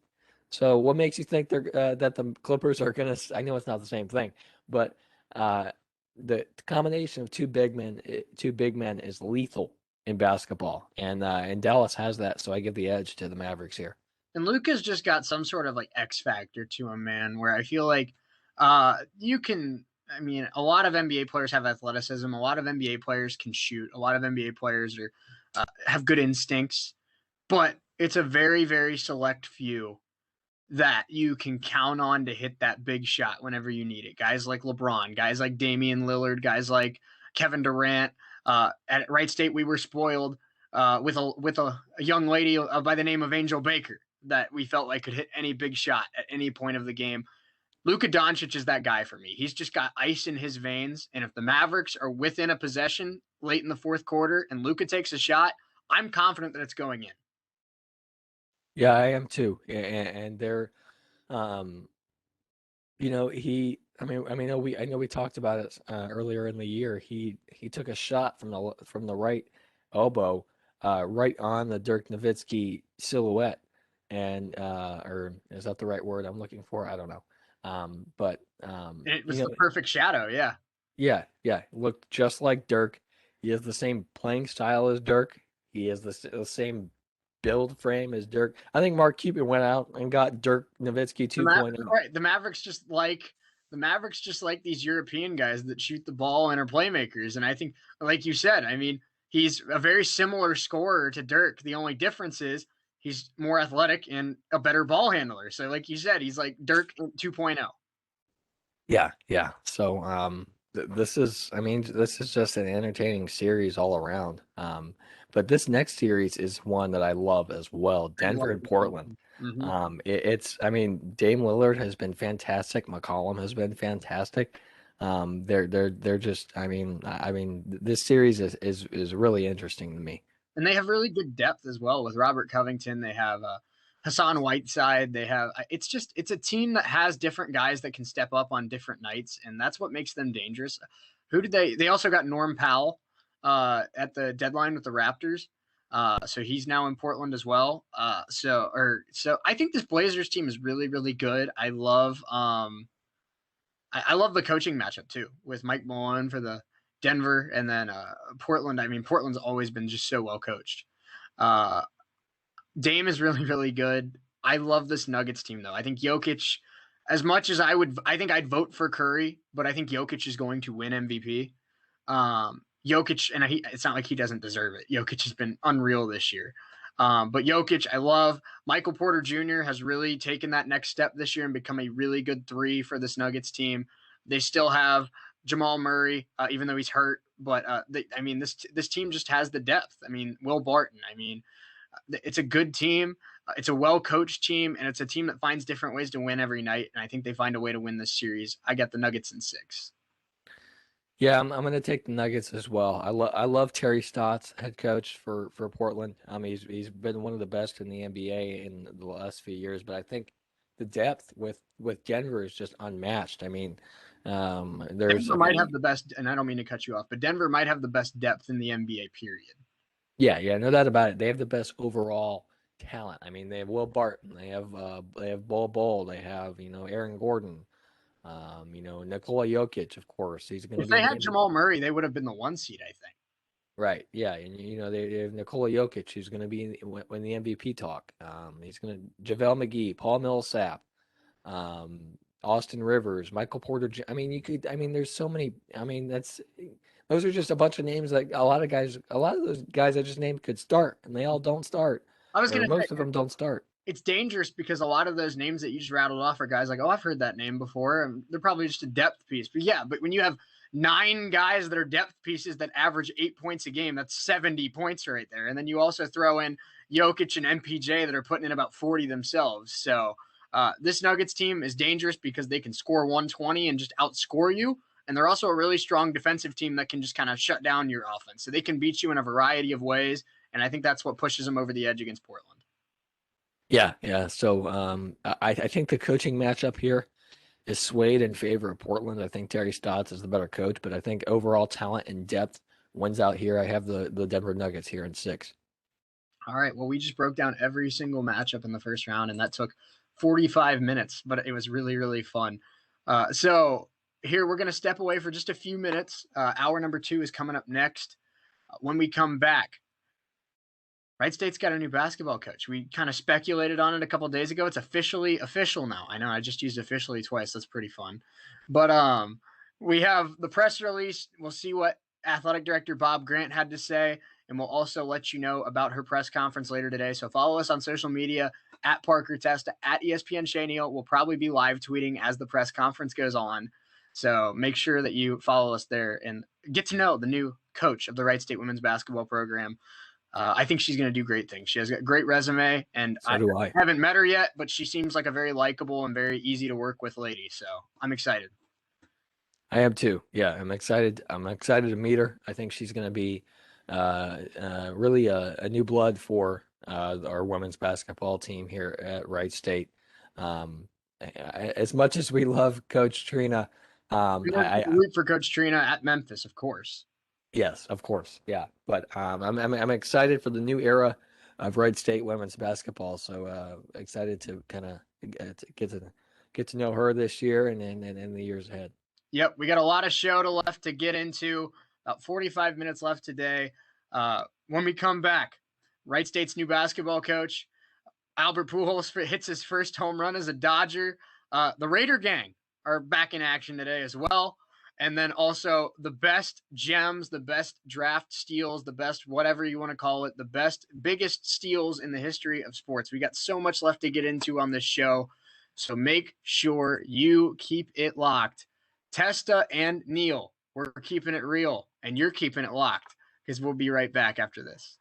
So what makes you think that the Clippers are gonna? I know it's not the same thing, but uh, the combination of two big men is lethal in basketball, and Dallas has that. So I give the edge to the Mavericks here. And Luka's just got some sort of like X factor to him, man, where I feel like you can. I mean, a lot of NBA players have athleticism. A lot of NBA players can shoot. A lot of NBA players have good instincts, but it's a very, very select few that you can count on to hit that big shot whenever you need it. Guys like LeBron, guys like Damian Lillard, guys like Kevin Durant. At Wright State, we were spoiled with a young lady by the name of Angel Baker that we felt like could hit any big shot at any point of the game. Luka Doncic is that guy for me. He's just got ice in his veins, and if the Mavericks are within a possession late in the fourth quarter and Luka takes a shot, I'm confident that it's going in. Yeah, I am too. And they're, um, I know we talked about it earlier in the year. He took a shot from the right elbow right on the Dirk Nowitzki silhouette. And or is that the right word I'm looking for? I don't know. But It you was know, the perfect shadow. Yeah. yeah, yeah, looked just like Dirk. He has the same playing style as Dirk. He has the same build frame as Dirk. I think Mark Cuban went out and got Dirk Nowitzki The Ma- 2.0. right. The Mavericks just like these European guys that shoot the ball and are playmakers. And I think, like you said, I mean, he's a very similar scorer to Dirk. The only difference is he's more athletic and a better ball handler. So, like you said, he's like Dirk 2.0. Yeah, yeah. So, this is, I mean, this is just an entertaining series all around. But this next series is one that I love as well, I Denver love and it. Portland. Mm-hmm. I mean, Dame Lillard has been fantastic. McCollum has been fantastic. They're just, this series is really interesting to me. And they have really good depth as well with Robert Covington. They have Hassan Whiteside. They have it's a team that has different guys that can step up on different nights, and that's what makes them dangerous. Who did they? They also got Norm Powell at the deadline with the Raptors. So he's now in Portland as well. So I think this Blazers team is really really good. I love the coaching matchup too with Mike Malone for the Denver and then Portland. I mean, Portland's always been just so well coached. Uh, Dame is really, really good. I love this Nuggets team though. I think Jokic, as much as I think I'd vote for Curry, but I think Jokic is going to win MVP. Jokic, and it's not like he doesn't deserve it. Jokic has been unreal this year. But Jokic, I love. Michael Porter Jr. has really taken that next step this year and become a really good three for this Nuggets team. They still have Jamal Murray, even though he's hurt. But this team just has the depth. I mean, Will Barton. I mean, it's a good team. It's a well coached team, and it's a team that finds different ways to win every night. And I think they find a way to win this series. I got the Nuggets in 6. Yeah, I'm gonna take the Nuggets as well. I love Terry Stotts, head coach for Portland. He's been one of the best in the NBA in the last few years, but I think the depth with Denver is just unmatched. Denver might have the best, and I don't mean to cut you off, but Denver might have the best depth in the NBA. Period. Yeah, yeah, no doubt about it. They have the best overall talent. I mean, they have Will Barton, they have Bol Bol, they have Aaron Gordon, Nikola Jokic, of course. He's going to If be they in the had MVP. Jamal Murray, they would have been the 1 seed, I think. Right. Yeah. And they have Nikola Jokic, who's going to be in the MVP talk. He's going to JaVale McGee, Paul Millsap, Austin Rivers, Michael Porter. There's so many. Those are just a bunch of names that a lot of those guys I just named could start, and they all don't start, I was or gonna say most of them don't start. it's dangerous because a lot of those names that you just rattled off are guys like, oh, I've heard that name before, and they're probably just a depth piece. But yeah, but when you have 9 guys that are depth pieces that average 8 points a game, that's 70 points right there. And then you also throw in Jokic and MPJ that are putting in about 40 themselves. So this Nuggets team is dangerous because they can score 120 and just outscore you. And they're also a really strong defensive team that can just kind of shut down your offense. So they can beat you in a variety of ways. And I think that's what pushes them over the edge against Portland. Yeah. Yeah. So I think the coaching matchup here is swayed in favor of Portland. I think Terry Stotts is the better coach, but I think overall talent and depth wins out here. I have the Denver Nuggets here in 6. All right. Well, we just broke down every single matchup in the first round, and that took 45 minutes, but it was really, really fun. So here we're going to step away for just a few minutes. Hour number 2 is coming up next. When we come back, Wright State's got a new basketball coach. We kind of speculated on it a couple days ago. It's officially official now. I know I just used officially twice. That's pretty fun. But we have the press release. We'll see what athletic director Bob Grant had to say, and we'll also let you know about her press conference later today. So follow us on social media at Parker Testa, at ESPN Shea Neal. We'll probably be live tweeting as the press conference goes on. So make sure that you follow us there and get to know the new coach of the Wright State women's basketball program. I think she's going to do great things. She has a great resume, and So I do I. haven't met her yet, but she seems like a very likable and very easy to work with lady. So I'm excited. I am too. Yeah, I'm excited. I'm excited to meet her. I think she's going to be really a new blood for our women's basketball team here at Wright State. As much as we love Coach Trina, We I root for Coach Trina at Memphis, of course. Yes, of course. Yeah. But I'm excited for the new era of Wright State women's basketball. So excited to kind of get to know her this year and in the years ahead. Yep, we got a lot of show left to get into. About 45 minutes left today. When we come back, Wright State's new basketball coach, Albert Pujols hits his first home run as a Dodger. The Raider gang are back in action today as well. And then also the best gems, the best draft steals, the best whatever you want to call it, the best, biggest steals in the history of sports. We got so much left to get into on this show. So make sure you keep it locked. Testa and Neal, we're keeping it real, and you're keeping it locked because we'll be right back after this.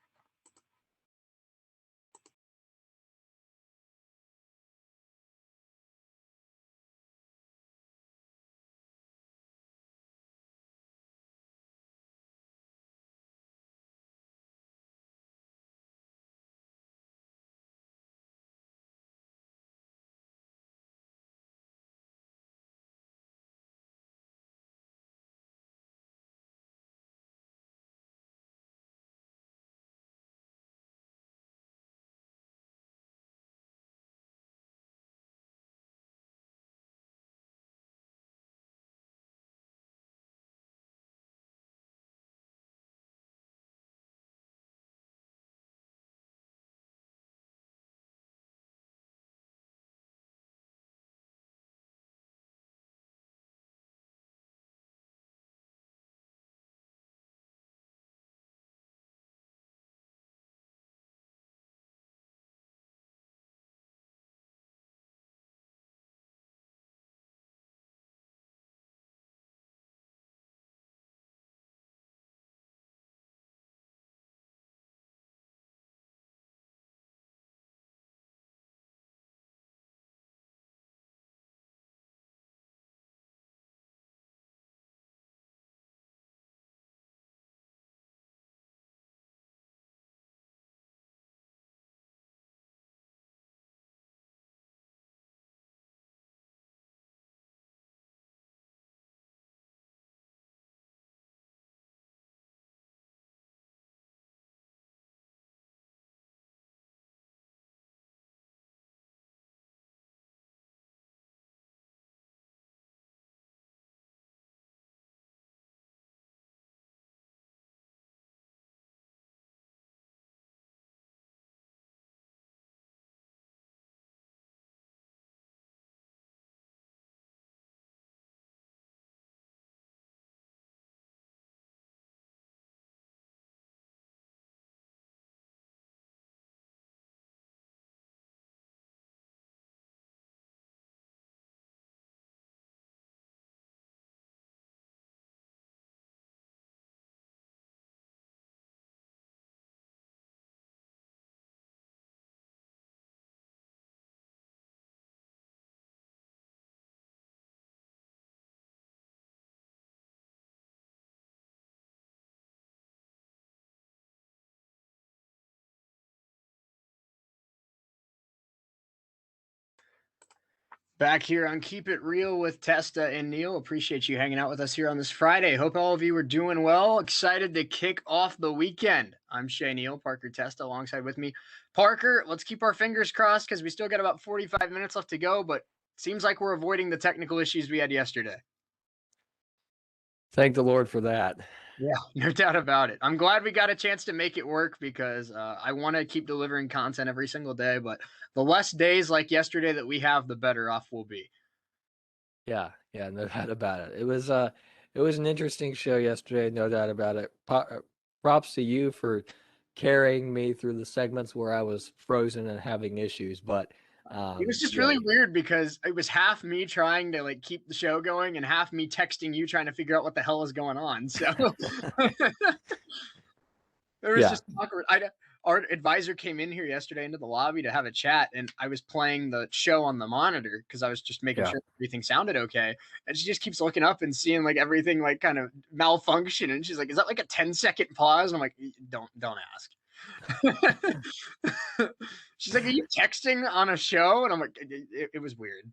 Back here on Keep It Real with Testa and Neal. Appreciate you hanging out with us here on this Friday. Hope all of you are doing well. Excited to kick off the weekend. I'm Shea Neal, Parker Testa alongside with me. Parker, let's keep our fingers crossed because we still got about 45 minutes left to go, but seems like we're avoiding the technical issues we had yesterday. Thank the Lord for that. Yeah, no doubt about it. I'm glad we got a chance to make it work because I want to keep delivering content every single day, but the less days like yesterday that we have, the better off we'll be. Yeah, no doubt about it. It was an interesting show yesterday, no doubt about it. Props to you for carrying me through the segments where I was frozen and having issues, but it was just yeah, really weird because it was half me trying to like keep the show going and half me texting you trying to figure out what the hell is going on. So there was yeah, just awkward. Our advisor came in here yesterday into the lobby to have a chat, and I was playing the show on the monitor because I was just making yeah. sure everything sounded okay. And she just keeps looking up and seeing like everything like kind of malfunction, and she's like, "Is that like a 10-second pause?" And I'm like, "Don't ask." She's like, "Are you texting on a show?" And I'm like, "It was weird."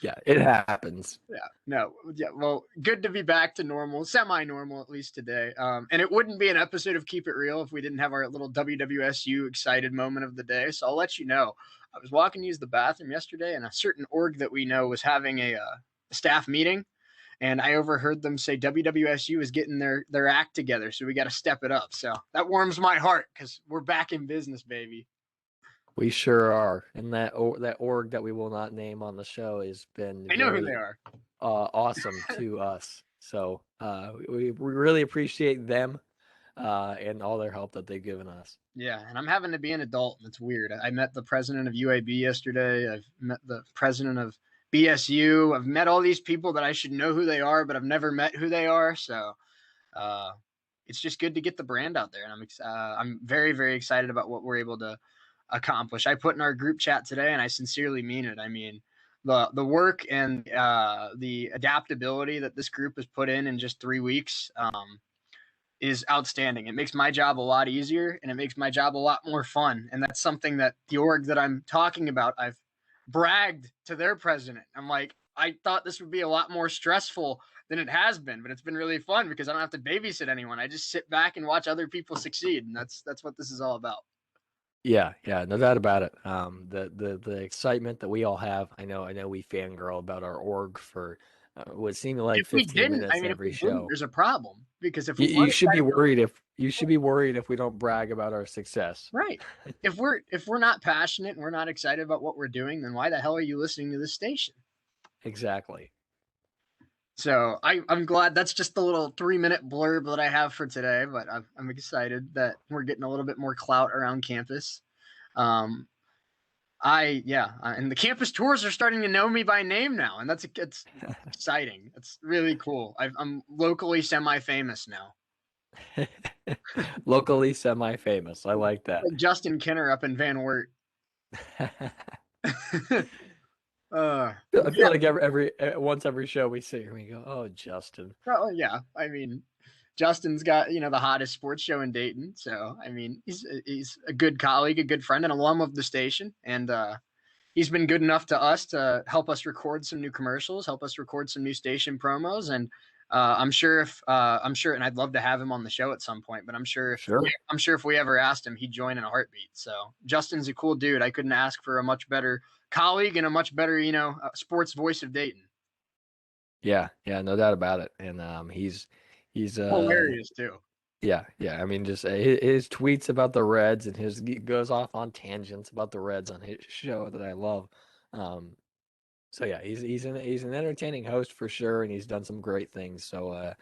Yeah, it happens. Yeah, no, yeah. Well, good to be back to normal, semi-normal at least today. And it wouldn't be an episode of Keep It Real if we didn't have our little WWSU excited moment of the day. So I'll let you know. I was walking to use the bathroom yesterday, and a certain org that we know was having a staff meeting, and I overheard them say WWSU is getting their act together, so we got to step it up. So that warms my heart because we're back in business, baby. We sure are, and that org that we will not name on the show has been I know who very they are. awesome to us. So we really appreciate them and all their help that they've given us. Yeah, and I'm having to be an adult, and it's weird. I met the president of UAB yesterday. I've met the president of BSU. I've met all these people that I should know who they are, but I've never met who they are. So uh, it's just good to get the brand out there, and I'm very, very excited about what we're able to accomplish. I put in our group chat today, and I sincerely mean it. I mean, the work and the adaptability that this group has put in just 3 weeks is outstanding. It makes my job a lot easier, and it makes my job a lot more fun. And that's something that the org that I'm talking about, I've bragged to their president. I'm like, I thought this would be a lot more stressful than it has been, but it's been really fun because I don't have to babysit anyone. I just sit back and watch other people succeed, and that's what this is all about. Yeah, no doubt about it. The excitement that we all have. I know we fangirl about our org for what seemed like If we 15 didn't, I minutes mean, if every we didn't, show. there's a problem because if we You weren't should be excited, worried if we don't brag about our success. right? If we're not passionate and we're not excited about what we're doing, then why the hell are you listening to this station? Exactly. So I'm glad that's just the little 3-minute blurb that I have for today, but I'm excited that we're getting a little bit more clout around campus. And the campus tours are starting to know me by name now, and it's exciting. It's really cool. I'm locally semi-famous now. Locally semi-famous. I like that. Like Justin Kinner up in Van Wert. I feel like every once every show we see here, we go, "Oh, Justin." Oh yeah, I mean, Justin's got the hottest sports show in Dayton, so I mean he's a good colleague, a good friend, an alum of the station, and he's been good enough to us to help us record some new commercials, help us record some new station promos, and I'm sure, and I'd love to have him on the show at some point, but I'm sure if we ever asked him, he'd join in a heartbeat. So Justin's a cool dude. I couldn't ask for a much better colleague and a much better sports voice of Dayton. Yeah, no doubt about it. And he's hilarious too. Yeah. I mean, just his tweets about the Reds and he goes off on tangents about the Reds on his show that I love. So yeah, he's an entertaining host for sure, and he's done some great things. So I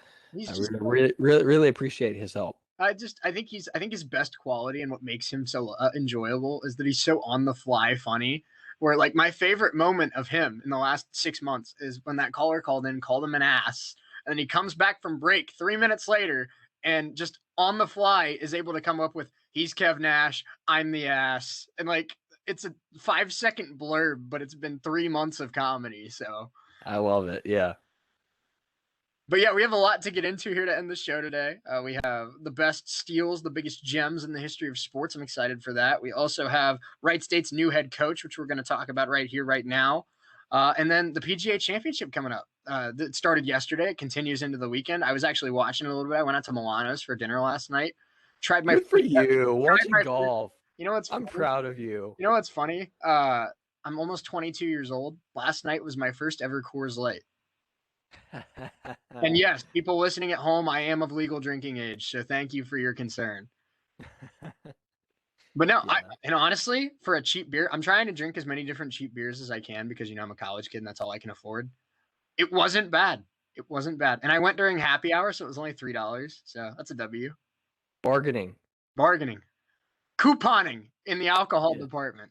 really appreciate his help. I think his best quality and what makes him so enjoyable is that he's so on the fly funny. Where like my favorite moment of him in the last 6 months is when that caller called him an ass, and then he comes back from break 3 minutes later and just on the fly is able to come up with he's Kev Nash, I'm the ass, and like it's a 5-second blurb, but it's been 3 months of comedy. So I love it. Yeah. But yeah, we have a lot to get into here to end the show today. We have the best steals, the biggest gems in the history of sports. I'm excited for that. We also have Wright State's new head coach, which we're going to talk about right here, right now. And then the PGA Championship coming up. That started yesterday. It continues into the weekend. I was actually watching a little bit. I went out to Milano's for dinner last night. Good for you. Watching golf. You know what's I'm proud of you. You know what's funny? I'm almost 22 years old. Last night was my first ever Coors Light. And yes, people listening at home, I am of legal drinking age, so thank you for your concern. But no, yeah. And honestly, for a cheap beer, I'm trying to drink as many different cheap beers as I can because I'm a college kid and that's all I can afford. It wasn't bad. And I went during happy hour, so it was only $3. So that's a W. Bargaining. Couponing in the alcohol department.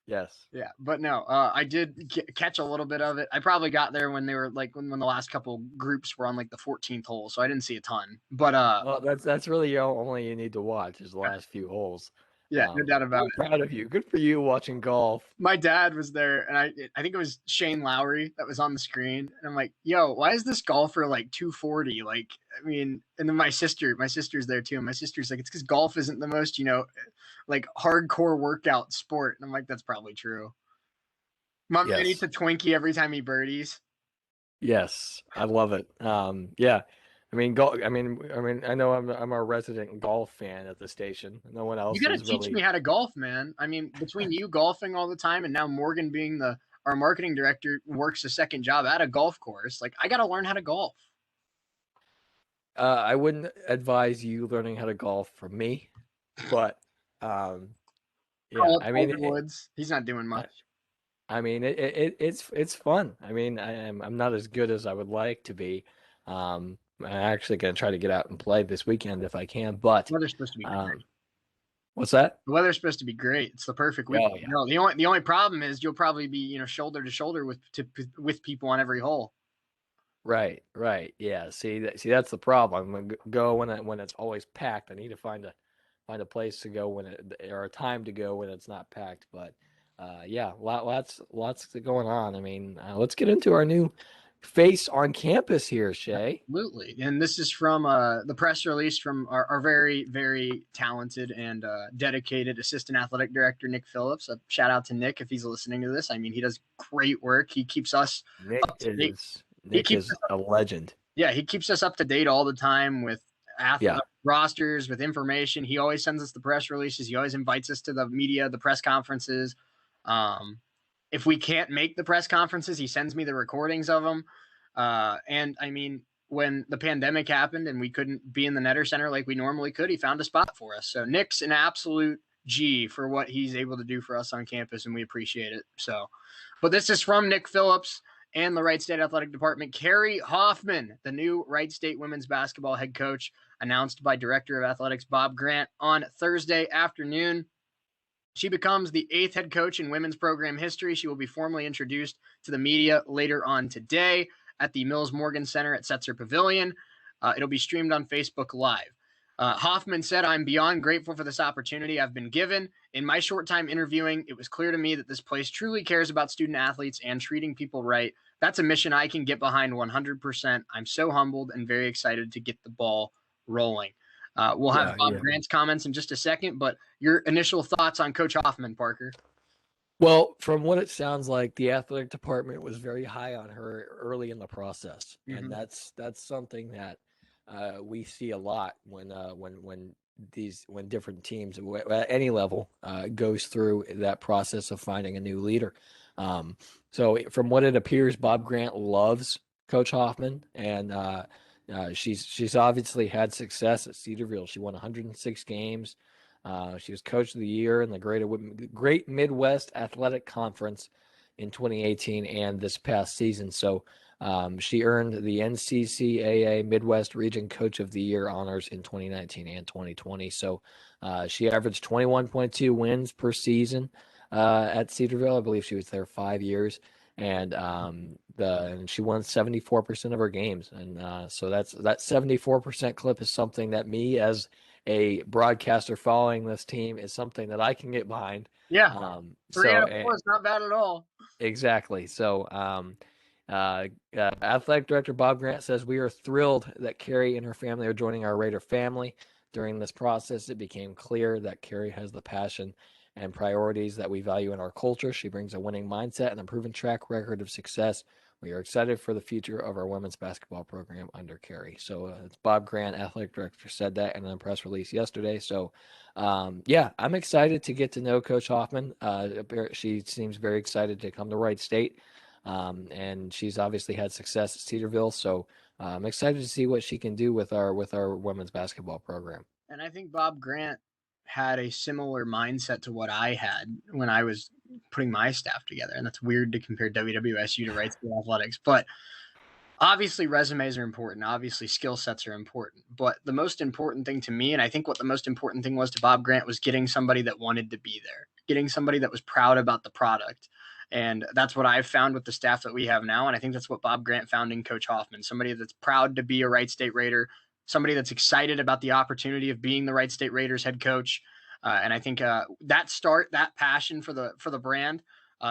Yes. Yeah, but no, I did catch a little bit of it. I probably got there when they were like when the last couple groups were on like the 14th hole, so I didn't see a ton. But well, that's really all you need to watch is the last few holes. Yeah, no doubt about I'm it. proud of you. Good for you watching golf. My dad was there, and I think it was Shane Lowry that was on the screen, and I'm like, "Yo, why is this golfer like 240?" Like, I mean, and then my sister's there too. And my sister's like, "It's because golf isn't the most, like hardcore workout sport." And I'm like, "That's probably true." My man eats Yes. a Twinkie every time he birdies. Yes, I love it. Yeah, I mean, I know I'm a resident golf fan at the station. No one You else got to is teach me really. how to golf, man. I mean, between you golfing all the time and now Morgan being the our marketing director works a second job at a golf course. Like, I got to learn how to golf. I wouldn't advise you learning how to golf from me, but um, Call yeah, up Tiger Woods. He's not doing I, much. I mean, it's fun. I mean, I'm not as good as I would like to be. I'm actually gonna try to get out and play this weekend if I can. But The weather's supposed to be great. um, what's that? The weather's supposed to be great. It's the perfect week. Oh yeah. No, the only problem is you'll probably be shoulder to shoulder with people on every hole. Right, right. Yeah. See that's the problem. I'm gonna go when it's always packed. I need to find a place to go when or a time to go when it's not packed. But yeah, lots going on. I mean, let's get into our new face on campus here, Shay. Absolutely. And this is from the press release from our very, very talented and dedicated assistant athletic director, Nick Phillips. A shout out to Nick if he's listening to this. I mean, he does great work. He keeps us Nick up to date. is He Nick keeps is a legend. Yeah, he keeps us up to date all the time with Yeah, rosters, with information. He always sends us the press releases. He always invites us to the media, the press conferences. Um, if we can't make the press conferences, he sends me the recordings of them. And I mean, when the pandemic happened and we couldn't be in the Netter Center like we normally could, he found a spot for us. So Nick's an absolute G for what he's able to do for us on campus, and we appreciate it. So, but this is from Nick Phillips and the Wright State Athletic Department. Carrie Hoffman, the new Wright State women's basketball head coach, announced by Director of Athletics Bob Grant on Thursday afternoon. She becomes the 8th head coach in women's program history. She will be formally introduced to the media later on today at the Mills Morgan Center at Setzer Pavilion. It'll be streamed on Facebook Live. Hoffman said, "I'm beyond grateful for this opportunity I've been given. In my short time interviewing, it was clear to me that this place truly cares about student athletes and treating people right. That's a mission I can get behind 100%. I'm so humbled and very excited to get the ball rolling." We'll have Bob yeah. Grant's comments in just a second, but your initial thoughts on Coach Hoffman, Parker? Well, from what it sounds like, the athletic department was very high on her early in the process, and Mm-hmm. that's something that we see a lot when different teams at any level goes through that process of finding a new leader. So, from what it appears, Bob Grant loves Coach Hoffman, and she's obviously had success at Cedarville. She won 106 games. She was Coach of the Year in the Great Midwest Athletic Conference in 2018 and this past season. So she earned the NCCAA Midwest Region Coach of the Year honors in 2019 and 2020. So she averaged 21.2 wins per season at Cedarville. I believe she was there 5 years. And she won 74% of her games, and so that 74% clip is something that me as a broadcaster following this team is something that I can get behind. Yeah, three So out of four is not bad at all. exactly. So athletic director Bob Grant says we are thrilled that Carrie and her family are joining our Raider family. During this process, it became clear that Carrie has the passion and priorities that we value in our culture. She brings a winning mindset and a proven track record of success. We are excited for the future of our women's basketball program under Carrie. So it's Bob Grant, athletic director, said that in a press release yesterday. So, yeah, I'm excited to get to know Coach Hoffman. She seems very excited to come to Wright State, and she's obviously had success at Cedarville. So I'm excited to see what she can do with our women's basketball program. And I think Bob Grant had a similar mindset to what I had when I was putting my staff together. And that's weird to compare WWSU to Wright State Athletics. But obviously, resumes are important. Obviously, skill sets are important. But the most important thing to me, and I think what the most important thing was to Bob Grant, was getting somebody that wanted to be there, getting somebody that was proud about the product. And that's what I've found with the staff that we have now. And I think that's what Bob Grant found in Coach Hoffman, somebody that's proud to be a Wright State Raider, somebody that's excited about the opportunity of being the Wright State Raiders head coach. And I think that passion for the brand,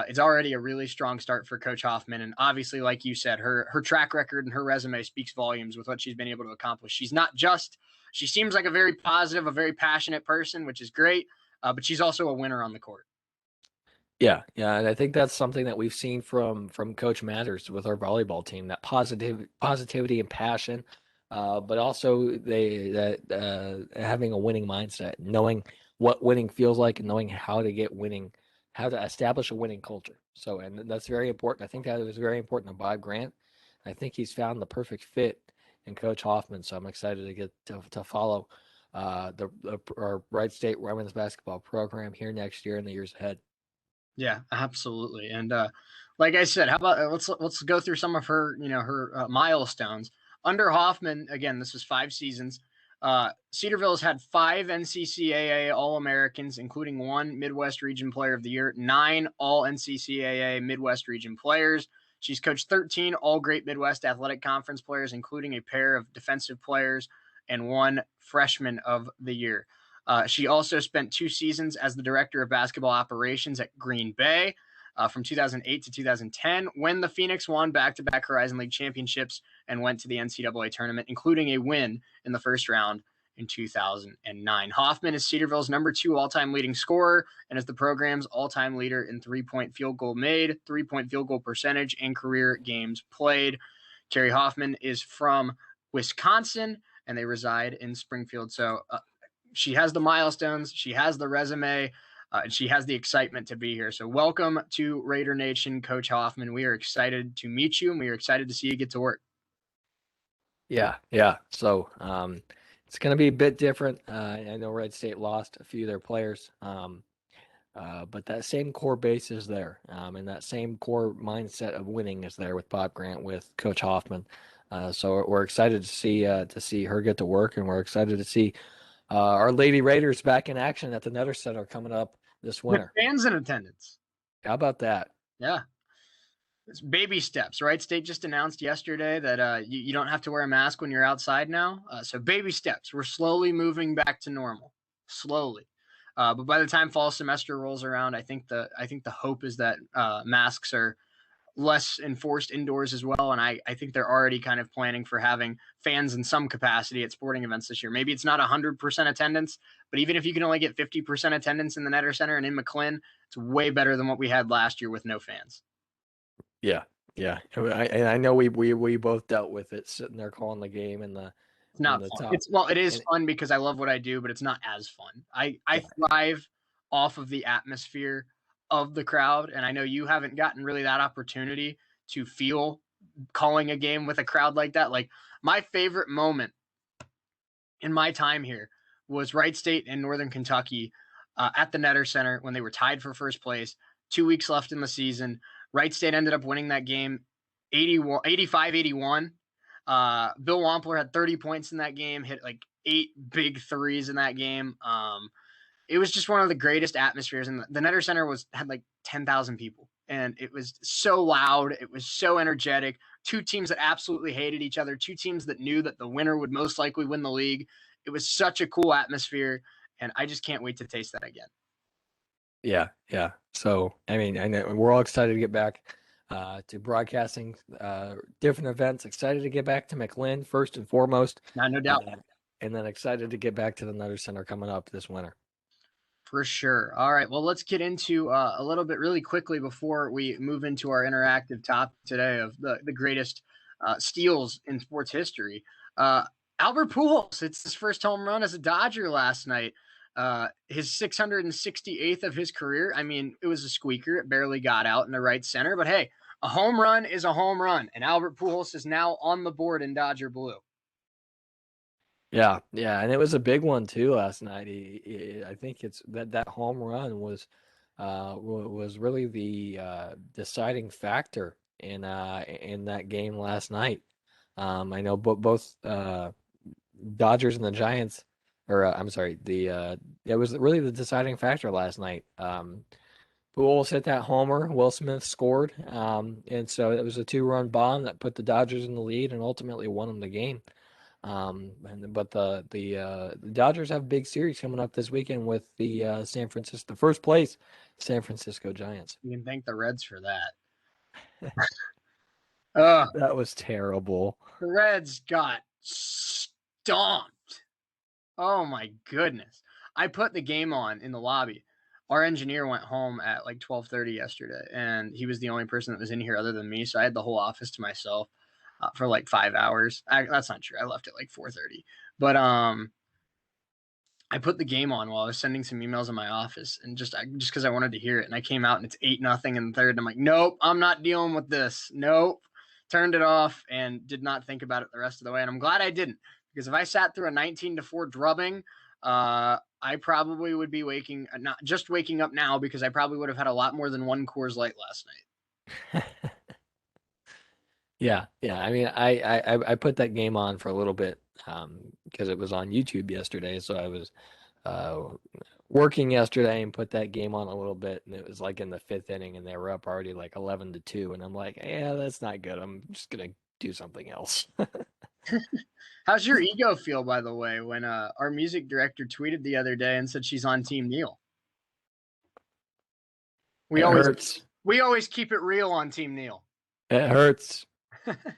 it's already a really strong start for Coach Hoffman. And obviously, like you said, her track record and her resume speaks volumes with what she's been able to accomplish. She seems like a very positive, a very passionate person, which is great. But she's also a winner on the court. Yeah, yeah, and I think that's something that we've seen from Coach Matters with our volleyball team, that positivity and passion, but also having a winning mindset, knowing what winning feels like, and knowing how to get winning, how to establish a winning culture. So, and that's very important. I think that was very important to Bob Grant. I think he's found the perfect fit in Coach Hoffman. So I'm excited to get to follow our Wright State women's basketball program here next year and the years ahead. Yeah, absolutely. And like I said, how about let's go through some of her milestones under Hoffman. Again, this was 5 seasons. Cedarville has had 5 NCCAA All-Americans, including 1 Midwest Region Player of the Year, 9 All NCCAA Midwest Region players. She's coached 13 All Great Midwest Athletic Conference players, including a pair of defensive players and 1 Freshman of the Year. She also spent 2 seasons as the director of basketball operations at Green Bay from 2008 to 2010, when the Phoenix won back-to-back Horizon League championships and went to the NCAA tournament, including a win in the first round in 2009. Hoffman is Cedarville's number 2 all-time leading scorer and is the program's all-time leader in three-point field goal made, three-point field goal percentage, and career games played. Carrie Hoffman is from Wisconsin, and they reside in Springfield. So she has the milestones, she has the resume, and she has the excitement to be here. So welcome to Raider Nation, Coach Hoffman. We are excited to meet you, and we are excited to see you get to work. Yeah, yeah. So it's going to be a bit different. I know Wright State lost a few of their players, but that same core base is there, and that same core mindset of winning is there with Bob Grant, with Coach Hoffman. So we're excited to see her get to work, and we're excited to see our Lady Raiders back in action at the Nutter Center coming up this With winter. fans in attendance. How about that? Yeah. It's baby steps, right? State just announced yesterday that you don't have to wear a mask when you're outside now. So baby steps. We're slowly moving back to normal. Slowly. But by the time fall semester rolls around, I think the hope is that masks are less enforced indoors as well. And I think they're already kind of planning for having fans in some capacity at sporting events this year. Maybe it's not 100% attendance, but even if you can only get 50% attendance in the Netter Center and in McLean, it's way better than what we had last year with no fans. Yeah, yeah. And I know we both dealt with it, sitting there calling the game in the It's not fun. top. It is And fun because I love what I do, but it's not as fun. I yeah, thrive off of the atmosphere of the crowd, and I know you haven't gotten really that opportunity to feel calling a game with a crowd like that. Like, my favorite moment in my time here was Wright State in Northern Kentucky at the Netter Center when they were tied for first place. 2 weeks left in the season. Wright State ended up winning that game 85-81. Bill Wampler had 30 points in that game, hit like 8 big threes in that game. It was just one of the greatest atmospheres, and the Netter Center had like 10,000 people, and it was so loud. It was so energetic. 2 teams that absolutely hated each other, 2 teams that knew that the winner would most likely win the league. It was such a cool atmosphere, and I just can't wait to taste that again. yeah, yeah. So I mean, I know we're all excited to get back to broadcasting different events. Excited to get back to McLean first and foremost, No doubt. and then excited to get back to the Nutter Center coming up this winter. For sure. All right. Well, let's get into a little bit really quickly before we move into our interactive topic today of the greatest steals in sports history. Albert Pujols, it's his first home run as a Dodger last night. His 668th of his career. I mean, it was a squeaker. It barely got out in the right center. But hey, a home run is a home run. And Albert Pujols is now on the board in Dodger blue. Yeah, yeah, and it was a big one too last night. I think it's that home run was really the deciding factor in that game last night. I know both Dodgers and the Giants, or I'm sorry, it was really the deciding factor last night. Poohl hit that homer. Will Smith scored, and so it was a 2-run bomb that put the Dodgers in the lead and ultimately won them the game. But the Dodgers have a big series coming up this weekend with the the first place San Francisco Giants. You can thank the Reds for that. Ugh, That was terrible. the Reds got stomped. Oh my goodness. I put the game on in the lobby. Our engineer went home at like 12:30 yesterday, and he was the only person that was in here other than me, so I had the whole office to myself for like 5 hours. That's not true. I left at like 4:30. But I put the game on while I was sending some emails in my office, and just because I wanted to hear it. And I came out and it's 8-0 in the third. And I'm like, nope, I'm not dealing with this. Nope. Turned it off and did not think about it the rest of the way. And I'm glad I didn't, because if I sat through a 19-4 drubbing, I probably would be not just waking up now, because I probably would have had a lot more than one Coors Light last night. Yeah. I mean, I put that game on for a little bit because it was on YouTube yesterday. So I was working yesterday and put that game on a little bit, and it was like in the 5th inning, and they were up already like 11-2, and I'm like, yeah, that's not good. I'm just gonna do something else. How's your ego feel, by the way, when our music director tweeted the other day and said she's on Team Neal? It hurts. We always keep it real on Team Neal. It hurts.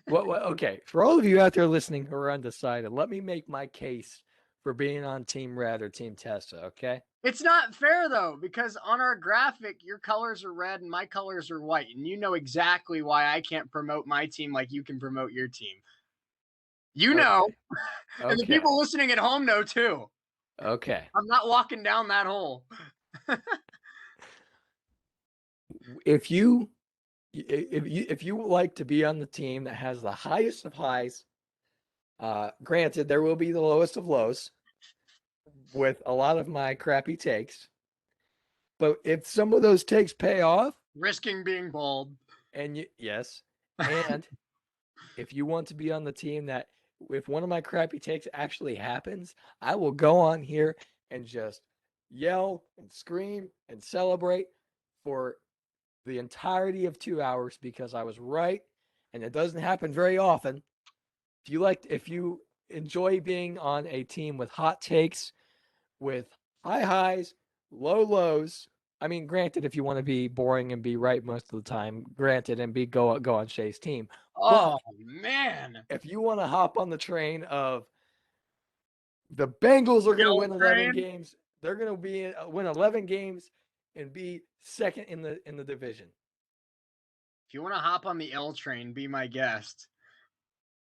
Okay, for all of you out there listening who are undecided, let me make my case for being on Team Red or Team Testa, okay? It's not fair, though, because on our graphic, your colors are red and my colors are white, and you know exactly why I can't promote my team like you can promote your team. You know, okay. And the people listening at home know, too. Okay. I'm not walking down that hole. If you like to be on the team that has the highest of highs, granted, there will be the lowest of lows with a lot of my crappy takes. But if some of those takes pay off, risking being bald, and yes, and if you want to be on the team that if one of my crappy takes actually happens, I will go on here and just yell and scream and celebrate for the entirety of 2 hours because I was right, and it doesn't happen very often. If you enjoy being on a team with hot takes, with high highs, low lows. I mean, granted, if you want to be boring and be right most of the time, granted, and go on Shea's team. Oh, man. If you want to hop on the train of the Bengals are going to win 11 games, they're going to win 11 games and be second in the division. If you want to hop on the L train, be my guest.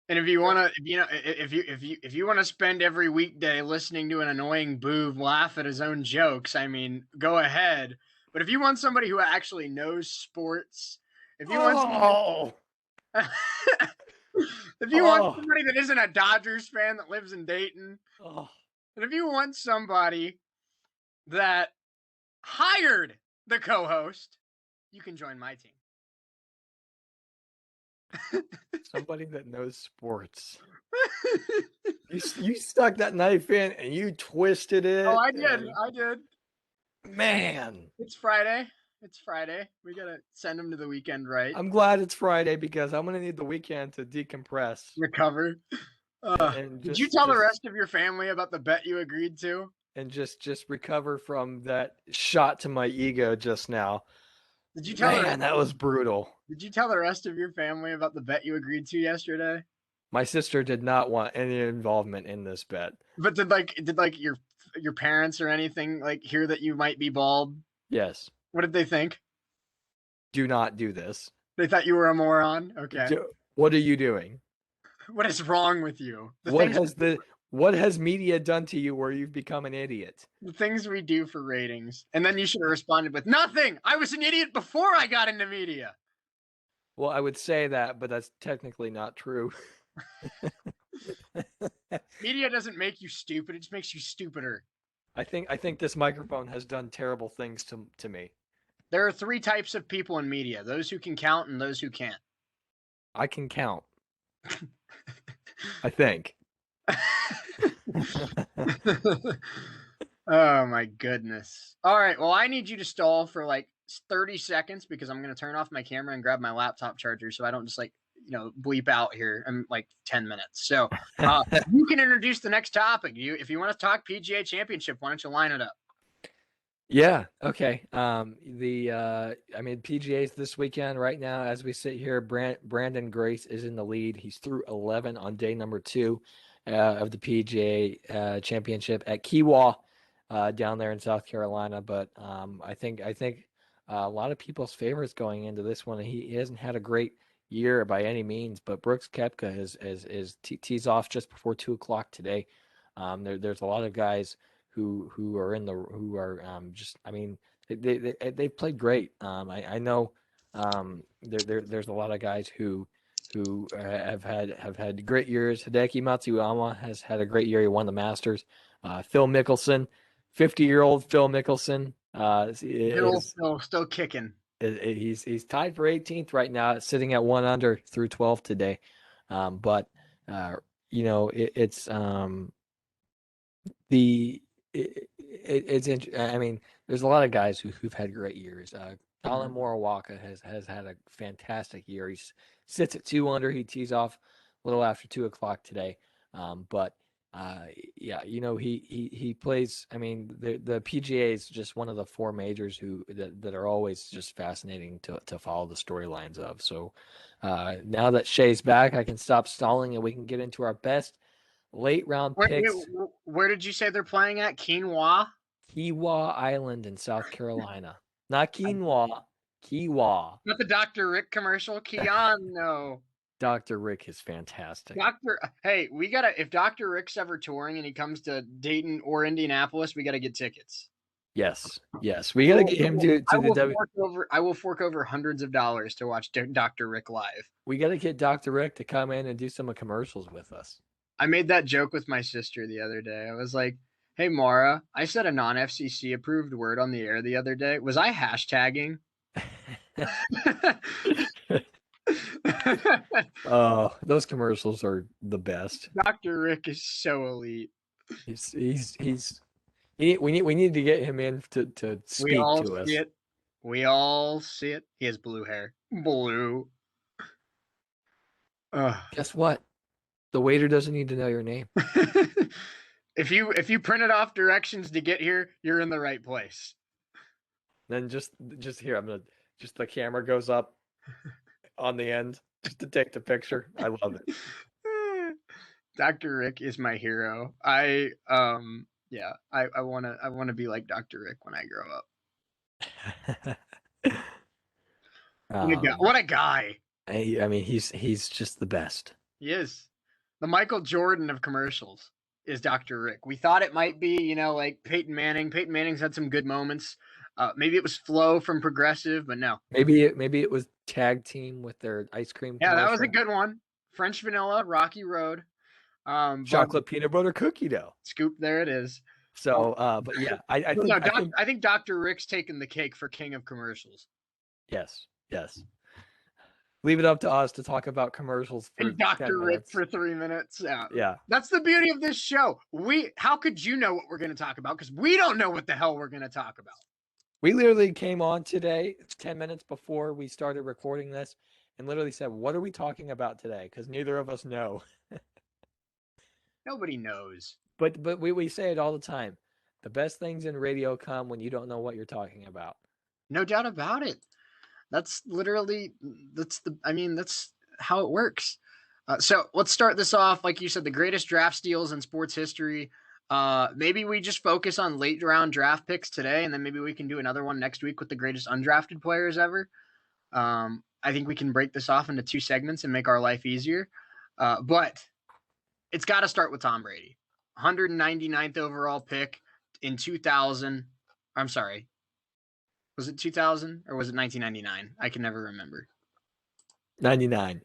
And if you want to, if you want to spend every weekday listening to an annoying boob laugh at his own jokes, I mean, go ahead. But if you want somebody who actually knows sports, if you want somebody that isn't a Dodgers fan that lives in Dayton, and if you want somebody that hired the co-host, you can join my team. Somebody that knows sports. You stuck that knife in and you twisted it. Oh, I did. Man. It's Friday. We got to send them to the weekend, right? I'm glad it's Friday because I'm going to need the weekend to decompress. Recover. Did you tell the rest of your family about the bet you agreed to? And just recover from that shot to my ego just now. Did you tell that was brutal. Did you tell the rest of your family about the bet you agreed to yesterday? My sister did not want any involvement in this bet. But did your parents or anything like hear that you might be bald? Yes. What did they think? Do not do this. They thought you were a moron? Okay. What are you doing? What is wrong with you? What has media done to you where you've become an idiot? The things we do for ratings. And then you should have responded with, nothing! I was an idiot before I got into media. Well, I would say that, but that's technically not true. Media doesn't make you stupid. It just makes you stupider. I think this microphone has done terrible things to me. There are 3 types of people in media. Those who can count and those who can't. I can count. I think. Oh my goodness. All right, well, I need you to stall for like 30 seconds because I'm going to turn off my camera and grab my laptop charger so I don't just like bleep out here in like 10 minutes. So you can introduce the next topic. If you want to talk PGA Championship, why don't you line it up? Yeah. Okay. PGA's this weekend right now as we sit here. Brandon Grace is in the lead. He's through 11 on day number 2 of the PGA Championship at Kewah down there in South Carolina. But I think a lot of people's favorites going into this one. He hasn't had a great year by any means, but Brooks Koepka is tees off just before 2:00 today. There's a lot of guys who are they've played great. I know there's a lot of guys who have had great years. Hideki Matsuyama has had a great year. He won the Masters. Phil Mickelson, 50-year-old Phil Mickelson, still kicking. He's tied for 18th right now, sitting at 1 under through 12 today. There's a lot of guys who've had great years. Colin Morikawa has had a fantastic year. He sits at 2 under. He tees off a little after 2:00 today. He plays. I mean, the PGA is just one of the 4 majors that are always just fascinating to follow the storylines of. So now that Shea's back, I can stop stalling and we can get into our best late round picks. Where did you say they're playing at? Kewah Island in South Carolina. Not quinoa, Kewah. Not the Dr. Rick commercial. Keanu. Dr. Rick is fantastic. If Dr. Rick's ever touring and he comes to Dayton or Indianapolis, we gotta get tickets. Yes. We gotta get him to I will fork over hundreds of dollars to watch Dr. Rick live. We gotta get Dr. Rick to come in and do some commercials with us. I made that joke with my sister the other day. I was like, "Hey Mara, I said a non-FCC approved word on the air the other day. Was I hashtagging?" Oh, those commercials are the best. Dr. Rick is so elite. We need to get him in to speak to us. We all see it. He has blue hair. Blue. Guess what? The waiter doesn't need to know your name. If you printed off directions to get here, you're in the right place. Then just here, the camera goes up on the end just to take the picture. I love it. Dr. Rick is my hero. I want to be like Dr. Rick when I grow up. What a guy. I mean, he's just the best. He is. The Michael Jordan of commercials is Dr. Rick. We thought it might be, like Peyton Manning. Peyton Manning's had some good moments. Maybe it was Flo from Progressive, but no. Maybe it was Tag Team with their ice cream. Yeah, that was a good one. French Vanilla, Rocky Road. Chocolate peanut butter cookie dough. Scoop, there it is. So, but yeah, I think Dr. Rick's taking the cake for king of commercials. Yes. Leave it up to us to talk about commercials for and Dr. Rick for 3 minutes. Yeah. That's the beauty of this show. How could you know what we're going to talk about? Because we don't know what the hell we're going to talk about. We literally came on today 10 minutes before we started recording this and literally said, what are we talking about today? Because neither of us know. Nobody knows. But we say it all the time. The best things in radio come when you don't know what you're talking about. No doubt about it. That's how it works. So let's start this off. Like you said, the greatest draft steals in sports history. Maybe we just focus on late round draft picks today, and then maybe we can do another one next week with the greatest undrafted players ever. I think we can break this off into 2 segments and make our life easier. But it's got to start with Tom Brady. 199th overall pick in 2000. I'm sorry. Was it 2000 or was it 1999? I can never remember. 99.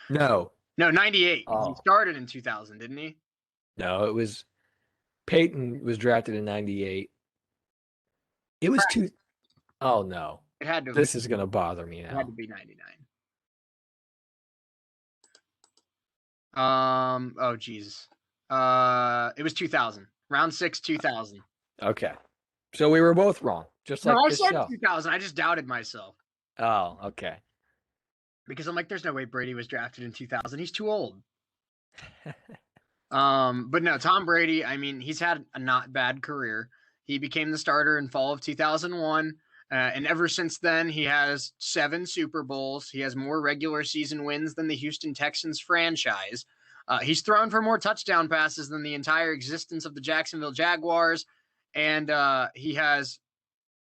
No, 98. Oh. He started in 2000, didn't he? No, it was Peyton was drafted in 98. It was right. Oh no. It had to. This is going to bother me now. It had to be 99. Oh Jesus. It was 2000. Round 6, 2000. Okay. So we were both wrong. Just like I this said show. 2000. I just doubted myself. Oh, okay. because I'm like, there's no way Brady was drafted in 2000. He's too old. But no, Tom Brady, I mean, he's had a not bad career. He became the starter in fall of 2001. And ever since then, he has 7 Super Bowls. He has more regular season wins than the Houston Texans franchise. He's thrown for more touchdown passes than the entire existence of the Jacksonville Jaguars. And he has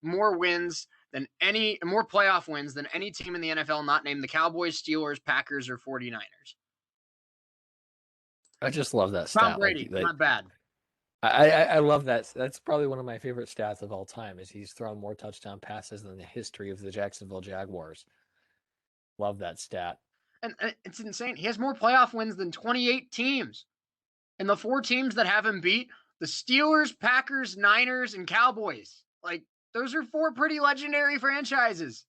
more playoff wins than any team in the NFL not named the Cowboys, Steelers, Packers, or 49ers. I just love that Tom stat. Brady, not bad. I love that. That's probably one of my favorite stats of all time. Is he's thrown more touchdown passes than the history of the Jacksonville Jaguars. Love that stat. And it's insane. He has more playoff wins than 28 teams. And the 4 teams that have him beat, the Steelers, Packers, Niners, and Cowboys. Like, those are 4 pretty legendary franchises.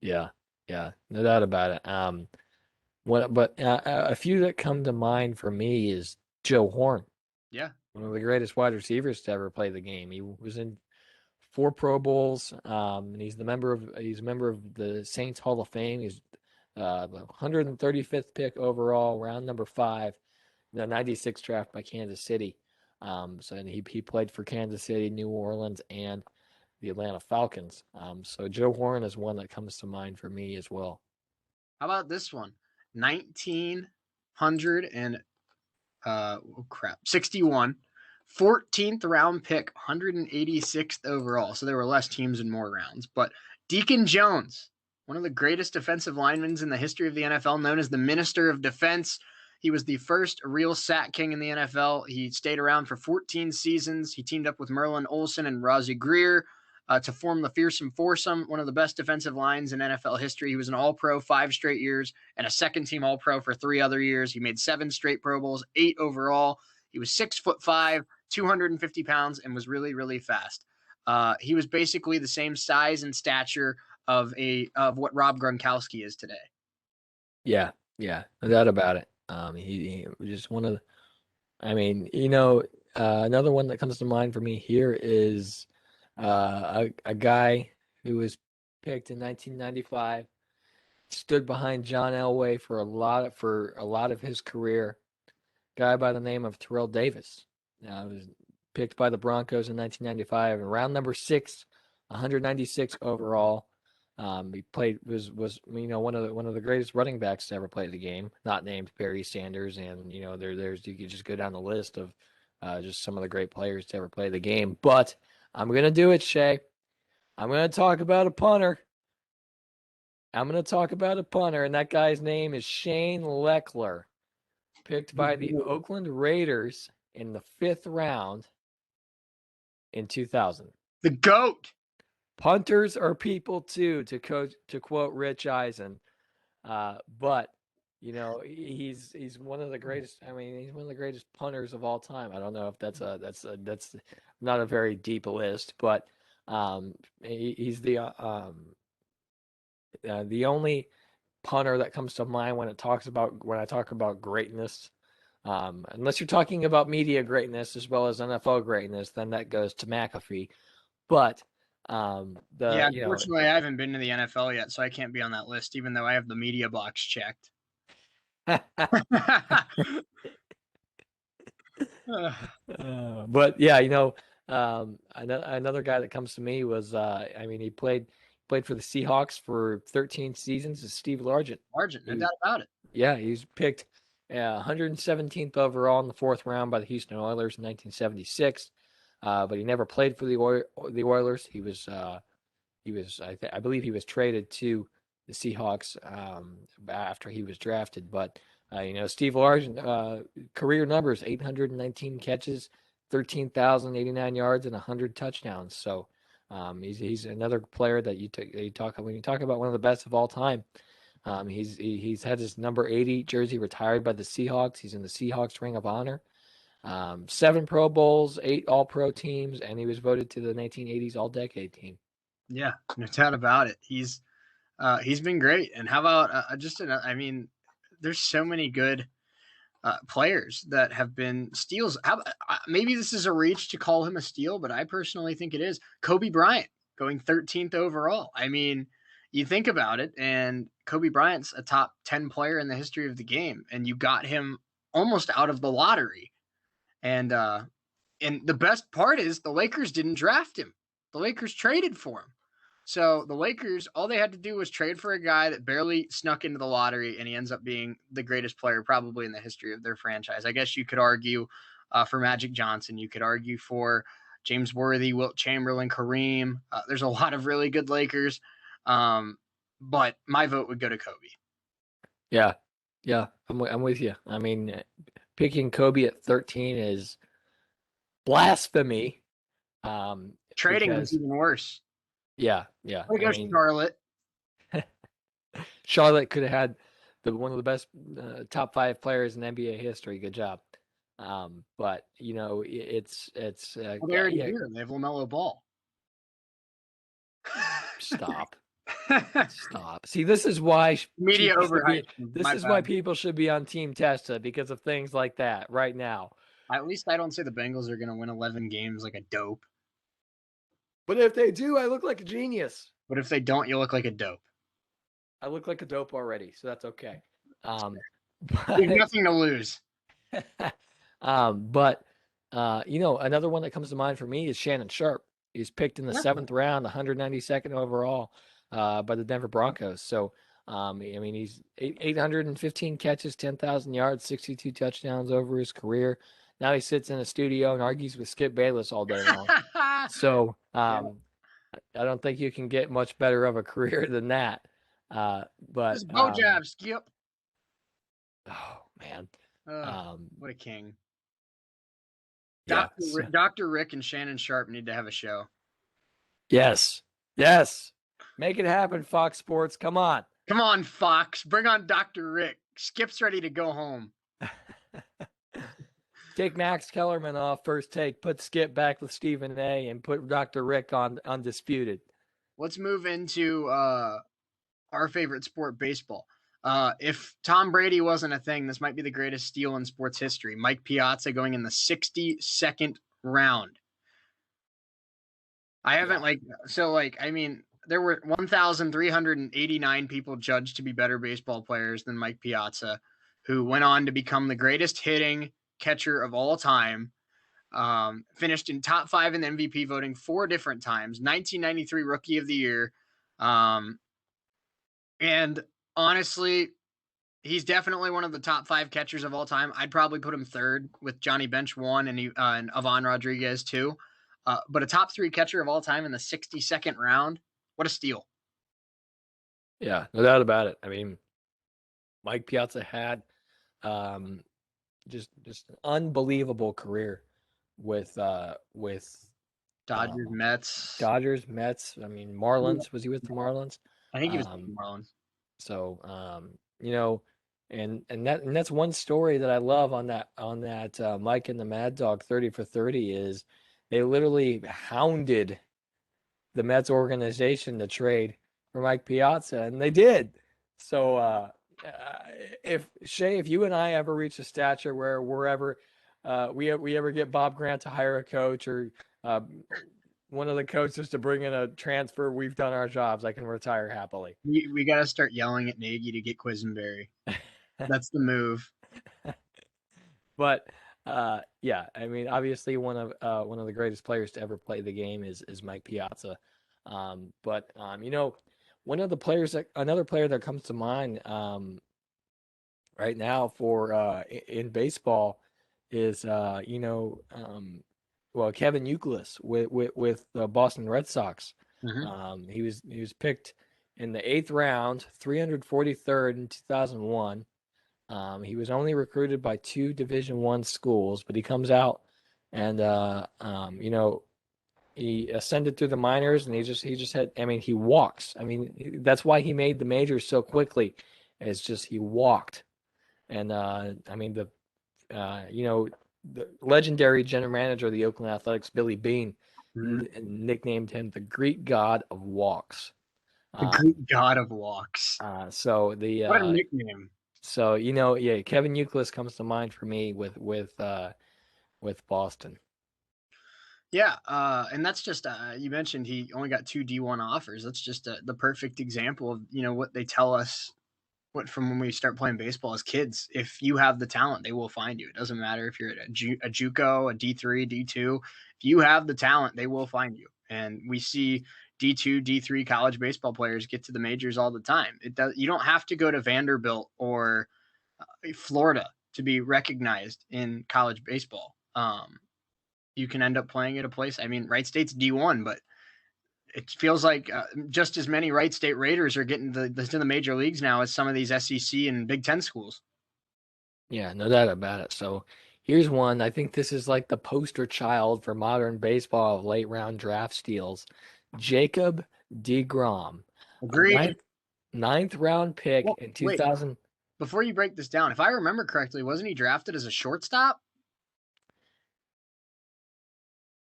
Yeah, no doubt about it. A few that come to mind for me is Joe Horn. Yeah, one of the greatest wide receivers to ever play the game. He was in 4 Pro Bowls, and he's a member of the Saints Hall of Fame. He's the 135th pick overall, round number 5, the '96 draft by Kansas City. So he played for Kansas City, New Orleans, and the Atlanta Falcons. So Joe Horn is one that comes to mind for me as well. How about this one? 1900 and 61, 14th round pick, 186th overall. So there were less teams and more rounds. But Deacon Jones, one of the greatest defensive linemen in the history of the NFL, known as the Minister of Defense. He was the first real sack king in the NFL. He stayed around for 14 seasons. He teamed up with Merlin Olsen and Rozzie Greer to form the Fearsome Foursome, one of the best defensive lines in NFL history. He was an All-Pro 5 straight years and a second-team All-Pro for 3 other years. He made 7 straight Pro Bowls, 8 overall. He was 6'5", 250 pounds, and was really, really fast. He was basically the same size and stature of what Rob Gronkowski is today. Yeah, no doubt about it. He was just one of the, another one that comes to mind for me here is a guy who was picked in 1995, stood behind John Elway for a lot of his career. Guy by the name of Terrell Davis. Was picked by the Broncos in 1995, round number 6, 196 overall. He was one of the greatest running backs to ever play the game, not named Barry Sanders, and there's you could just go down the list of just some of the great players to ever play the game. But I'm gonna do it, Shay. I'm gonna talk about a punter. And that guy's name is Shane Lechler, picked by the Oakland Raiders in the 5th round in 2000. The GOAT. Punters are people too, to quote Rich Eisen. But he's one of the greatest. I mean, he's one of the greatest punters of all time. I don't know if that's not a very deep list, but he's the only punter that comes to mind when I talk about greatness. Unless you're talking about media greatness as well as NFL greatness, then that goes to McAfee. But unfortunately, I haven't been to the NFL yet, so I can't be on that list, even though I have the media box checked. But yeah, another guy that comes to me was he played for the Seahawks for 13 seasons, is Steve Largent. No doubt about it. Yeah, he's picked 117th overall in the 4th round by the Houston Oilers in 1976. But he never played for the Oilers. He was I believe he was traded to the Seahawks after he was drafted. But Steve Largent, career numbers: 819 catches, 13,089 yards, and 100 touchdowns. So he's another player that when you talk about one of the best of all time. He's had his number 80 jersey retired by the Seahawks. He's in the Seahawks Ring of Honor. 7 Pro Bowls, 8 All-Pro teams, and he was voted to the 1980s All-Decade team. Yeah, no doubt about it. He's been great. And how about there's so many good players that have been steals. Maybe this is a reach to call him a steal, but I personally think it is. Kobe Bryant going 13th overall. I mean, you think about it, and Kobe Bryant's a top 10 player in the history of the game, and you got him almost out of the lottery. And the best part is the Lakers didn't draft him. The Lakers traded for him. So the Lakers, all they had to do was trade for a guy that barely snuck into the lottery, and he ends up being the greatest player probably in the history of their franchise. I guess you could argue for Magic Johnson. You could argue for James Worthy, Wilt Chamberlain, Kareem. There's a lot of really good Lakers, but my vote would go to Kobe. Yeah, I'm with you. I mean, picking Kobe at 13 is blasphemy. Trading was even worse. Yeah. I mean, Charlotte. Charlotte could have had one of the best top 5 players in NBA history. Good job. But it's they already do. They have LaMelo Ball. Stop. See, this is why media overhype. This is why people should be on Team Testa, because of things like that right now. At least I don't say the Bengals are going to win 11 games like a dope. But if they do, I look like a genius. But if they don't, you look like a dope. I look like a dope already, so that's okay. But, you have nothing to lose. But another one that comes to mind for me is Shannon Sharpe. He's picked in the 7th round, 192nd overall by the Denver Broncos. So, I mean, he's 815 catches, 10,000 yards, 62 touchdowns over his career. Now he sits in a studio and argues with Skip Bayless all day long. So, I don't think you can get much better of a career than that. But just bow jab, Skip. Oh man, what a king! Yeah, Dr. Rick and Shannon Sharpe need to have a show. Yes, make it happen, Fox Sports. Come on, Fox, bring on Dr. Rick. Skip's ready to go home. Take Max Kellerman off First Take, put Skip back with Stephen A, and put Dr. Rick on Undisputed. Let's move into our favorite sport, baseball. If Tom Brady wasn't a thing, this might be the greatest steal in sports history. Mike Piazza going in the 62nd round. I haven't there were 1,389 people judged to be better baseball players than Mike Piazza, who went on to become the greatest hitting catcher of all time. Finished in top 5 in the MVP voting 4 different times. 1993 Rookie of the Year. And honestly, he's definitely one of the top 5 catchers of all time. I'd probably put him 3rd with Johnny Bench 1 and Ivan Rodriguez 2. But a top 3 catcher of all time in the 62nd round, what a steal. Yeah, no doubt about it. I mean, Mike Piazza had just an unbelievable career with Dodgers, Mets. I mean, Marlins. Was he with the Marlins? I think he was with the Marlins. So, and that's one story that I love on that Mike and the Mad Dog 30 for 30 is they literally hounded the Mets organization to trade for Mike Piazza, and they did. So, if you and I ever reach a stature where we ever get Bob Grant to hire a coach or one of the coaches to bring in a transfer, we've done our jobs. I can retire happily. We got to start yelling at Nagy to get Quisenberry. That's the move. But yeah, I mean, obviously one of the greatest players to ever play the game is Mike Piazza. But another player that comes to mind right now for in baseball is Kevin Youkilis with the Boston Red Sox. Mm-hmm. He was picked in the 8th round, 343rd in 2001. He was only recruited by 2 Division I schools, but he comes out and he ascended through the minors, and he just had. I mean, he walks. I mean, that's why he made the majors so quickly. It's just he walked, and I mean the legendary general manager of the Oakland Athletics, Billy Beane, nicknamed him the Greek God of Walks. The Greek God of Walks. What a nickname. So Kevin Youkilis comes to mind for me with Boston. Yeah, and that's just you mentioned he only got 2 D1 offers. That's just the perfect example of what they tell us what from when we start playing baseball as kids. If you have the talent, they will find you. It doesn't matter if you're at a JUCO, a D3, D2. If you have the talent, they will find you. And we see D2, D3 college baseball players get to the majors all the time. It does. You don't have to go to Vanderbilt or Florida to be recognized in college baseball. You can end up playing at a place. I mean, Wright State's D1, but it feels like just as many Wright State Raiders are getting to the major leagues now as some of these SEC and Big Ten schools. Yeah, no doubt about it. So here's one. I think this is like the poster child for modern baseball of late round draft steals. Jacob deGrom, a Agreed. ninth round pick Well, in wait, 2000. before you break this down, if I remember correctly, wasn't he drafted as a shortstop?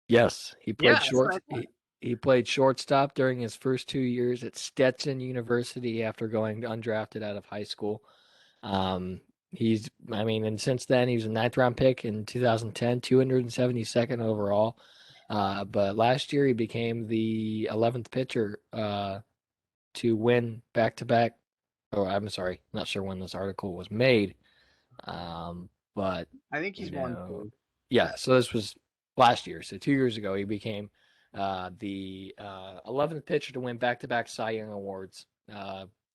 Yes, he Yeah, played that's what I short. thought. He played shortstop during his first 2 years at Stetson University after going undrafted out of high school. Um, I mean, and since then he was a ninth round pick in 2010, 272nd overall. But last year he became the 11th pitcher to win back to back. Oh, I'm sorry, not sure when this article was made. But I think you he's won know, two. yeah. So this was last year. So 2 years ago he became the 11th pitcher to win back to back Cy Young awards,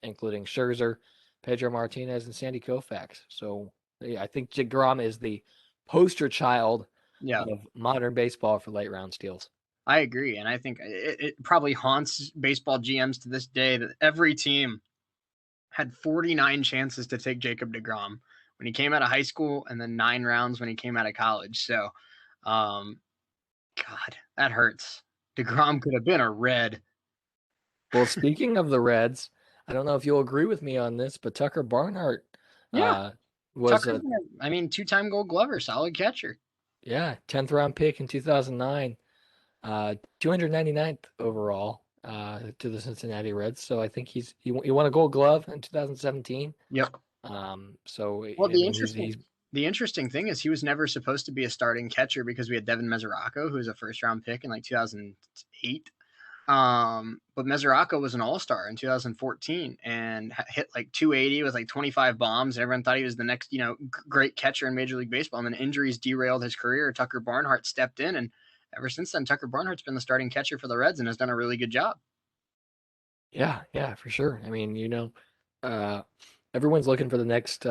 including Scherzer, Pedro Martinez, and Sandy Koufax. So yeah, I think DeGrom is the poster child Yeah, of modern baseball for late round steals. I agree, and I think it probably haunts baseball GMs to this day that every team had 49 chances to take Jacob deGrom when he came out of high school, and then 9 rounds when he came out of college. So, um, God, that hurts. DeGrom could have been a red. Well, speaking of the Reds, I don't know if you'll agree with me on this, but Tucker Barnhart Yeah, uh, was Tucker's a been I mean, 2-time Gold Glover, solid catcher. yeah 10th round pick in 2009, 299th overall to the Cincinnati Reds. So I think he won a Gold Glove in 2017. Yep. So Well, I mean the interesting thing is he was never supposed to be a starting catcher because we had Devin Mesoraco, who was a first round pick in like 2008. But Mesoraco was an all star in 2014 and hit like 280 with like 25 bombs. And everyone thought he was the next, great catcher in Major League Baseball. And then injuries derailed his career. Tucker Barnhart stepped in, and ever since then, Tucker Barnhart's been the starting catcher for the Reds and has done a really good job. yeah, for sure. I mean uh, everyone's looking for the next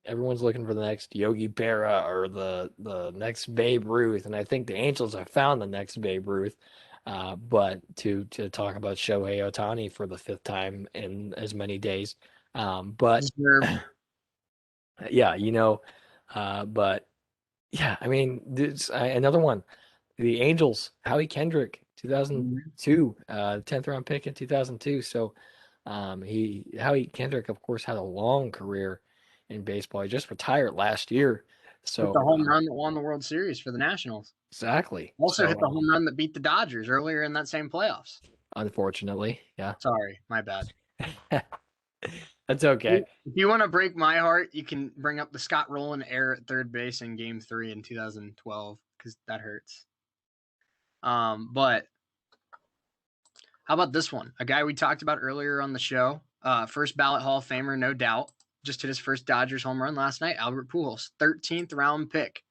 everyone's looking for the next Yogi Berra or the next Babe Ruth, and I think the Angels have found the next Babe Ruth. But to talk about Shohei Ohtani for the fifth time in as many days, but Deserved. yeah, but yeah, I mean, another one, the Angels, Howie Kendrick, 2002, 10th round pick in 2002. So, Howie Kendrick, of course, had a long career in baseball. He just retired last year. Hit the So, home run that won the World Series for the Nationals. exactly. Also hit So, the home run that beat the Dodgers earlier in that same playoffs. unfortunately, yeah, Sorry, my bad. that's okay. If you want to break my heart, you can bring up the Scott Rowland error at third base in Game 3 in 2012 because that hurts. But how about this one? A guy we talked about earlier on the show, first ballot Hall of Famer, no doubt. Just hit his first Dodgers home run last night. Albert Pujols, 13th round pick,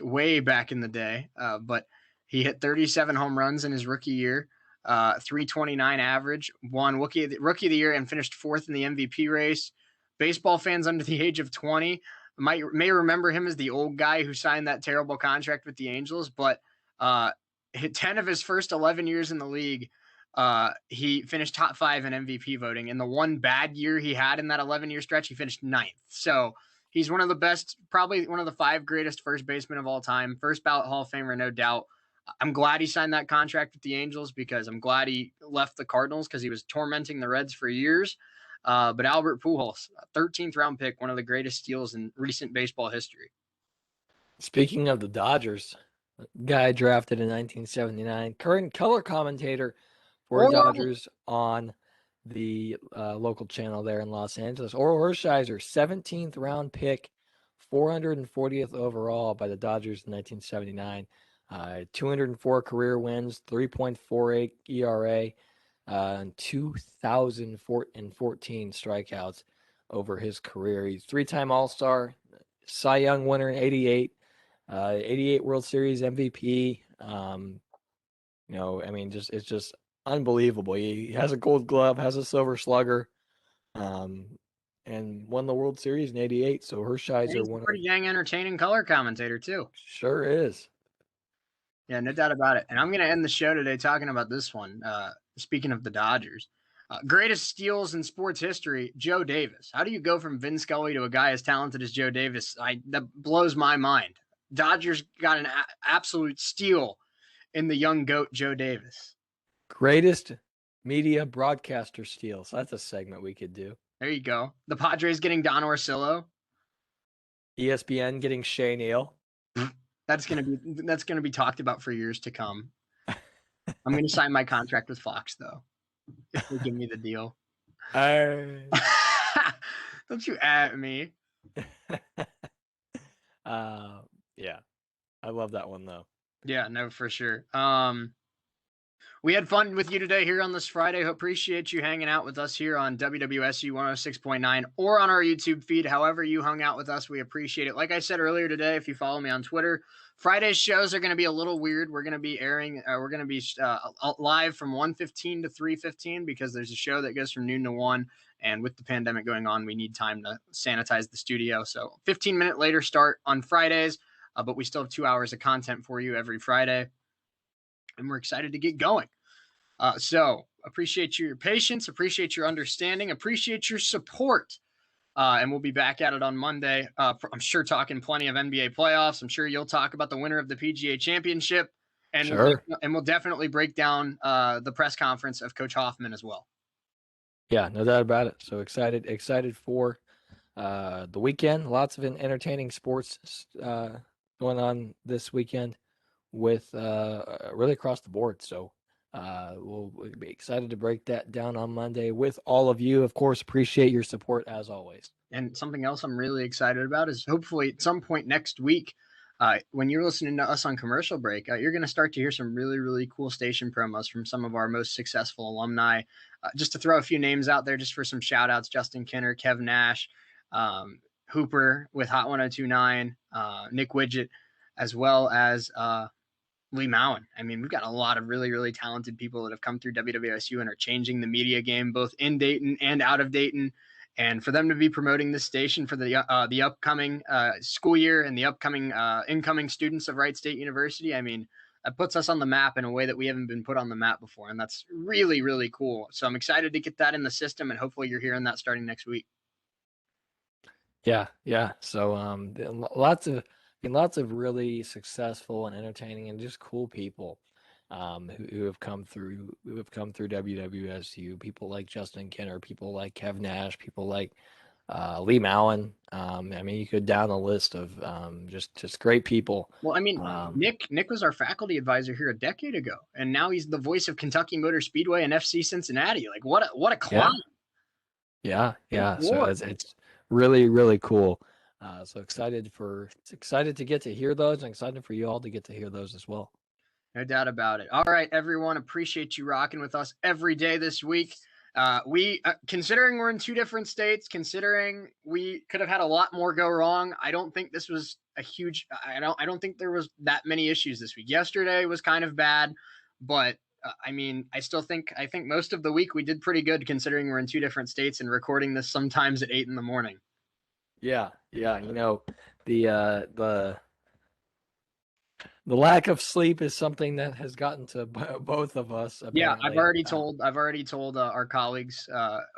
way back in the day. But he hit 37 home runs in his rookie year, 329 average, won rookie of the year, and finished fourth in the MVP race. Baseball fans under the age of 20 may remember him as the old guy who signed that terrible contract with the Angels, but hit 10 of his first 11 years in the league. He finished top 5 in MVP voting. In the one bad year he had in that 11-year stretch, he finished 9th. So he's one of the best, probably one of the 5 greatest first basemen of all time. First ballot Hall of Famer, no doubt. I'm glad he signed that contract with the Angels because I'm glad he left the Cardinals because he was tormenting the Reds for years. But Albert Pujols, 13th round pick, one of the greatest steals in recent baseball history. Speaking of the Dodgers, guy drafted in 1979, current color commentator for Dodgers on the local channel there in Los Angeles. Oral Hershiser, 17th round pick, 440th overall by the Dodgers in 1979. 204 career wins, 3.48 ERA, and 2,014 strikeouts over his career. He's three-time All-Star, Cy Young winner in 88, 88 World Series MVP. It's just unbelievable. He has a Gold Glove, has a Silver Slugger, and won the World Series in '88. So Hershiser, He's a pretty dang entertaining color commentator too. Sure is. Yeah, no doubt about it. And I'm going to end the show today talking about this one. Speaking of the Dodgers, greatest steals in sports history, Joe Davis. How do you go from Vin Scully to a guy as talented as Joe Davis? That blows my mind. Dodgers got an absolute steal in the young goat, Joe Davis. Greatest media broadcaster steals. That's a segment we could do. There you go. The Padres getting Don Orsillo. ESPN getting Shea Neal. That's gonna be talked about for years to come. I'm gonna sign my contract with Fox though, if they give me the deal. Don't you at me? Yeah, I love that one though. Yeah, no, for sure. We had fun with you today here on this Friday. Appreciate you hanging out with us here on WWSU 106.9 or on our YouTube feed. However you hung out with us, we appreciate it. Like I said earlier today, if you follow me on Twitter, Friday's shows are going to be a little weird. We're going to be live from 1:15 to 3:15 because there's a show that goes from noon to 1. And with the pandemic going on, we need time to sanitize the studio. So 15-minute later start on Fridays, but we still have 2 hours of content for you every Friday. And we're excited to get going. So appreciate your patience, appreciate your understanding, appreciate your support. And we'll be back at it on Monday. I'm sure talking plenty of NBA playoffs. I'm sure you'll talk about the winner of the PGA Championship. And sure. We'll definitely break down the press conference of Coach Hoffman as well. Yeah, no doubt about it. So excited for the weekend. Lots of entertaining sports going on this weekend with really across the board. So we'll be excited to break that down on Monday with all of you. Of course, appreciate your support as always. And something else I'm really excited about is hopefully at some point next week, when you're listening to us on commercial break, you're going to start to hear some really, really cool station promos from some of our most successful alumni. Just to throw a few names out there, just for some shout outs, Justin Kinner, Kev Nash, Hooper with Hot 1029, Nick Widget, as well as Lee Mowen. I mean, we've got a lot of really, really talented people that have come through WWSU and are changing the media game, both in Dayton and out of Dayton. And for them to be promoting this station for the upcoming school year and the upcoming incoming students of Wright State University, I mean, that puts us on the map in a way that we haven't been put on the map before. And that's really, really cool. So I'm excited to get that in the system, and hopefully you're hearing that starting next week. Yeah. So lots of really successful and entertaining and just cool people who have come through WWSU. People like Justin Kinner, people like Kev Nash, people like Lee Mowen. I mean, you could down the list of just great people. Well, I mean, Nick was our faculty advisor here a decade ago, and now he's the voice of Kentucky Motor Speedway and FC Cincinnati. Like, what a climb! Yeah. So it's really, really cool. So excited to get to hear those, and excited for you all to get to hear those as well. No doubt about it. All right, everyone. Appreciate you rocking with us every day this week. We considering we're in two different states, considering we could have had a lot more go wrong, I don't think this was a huge. I don't think there was that many issues this week. Yesterday was kind of bad, but I mean, I think most of the week we did pretty good considering we're in two different states and recording this sometimes at 8 a.m. Yeah. You know, the lack of sleep is something that has gotten to both of us. Apparently. Yeah, I've already told our colleagues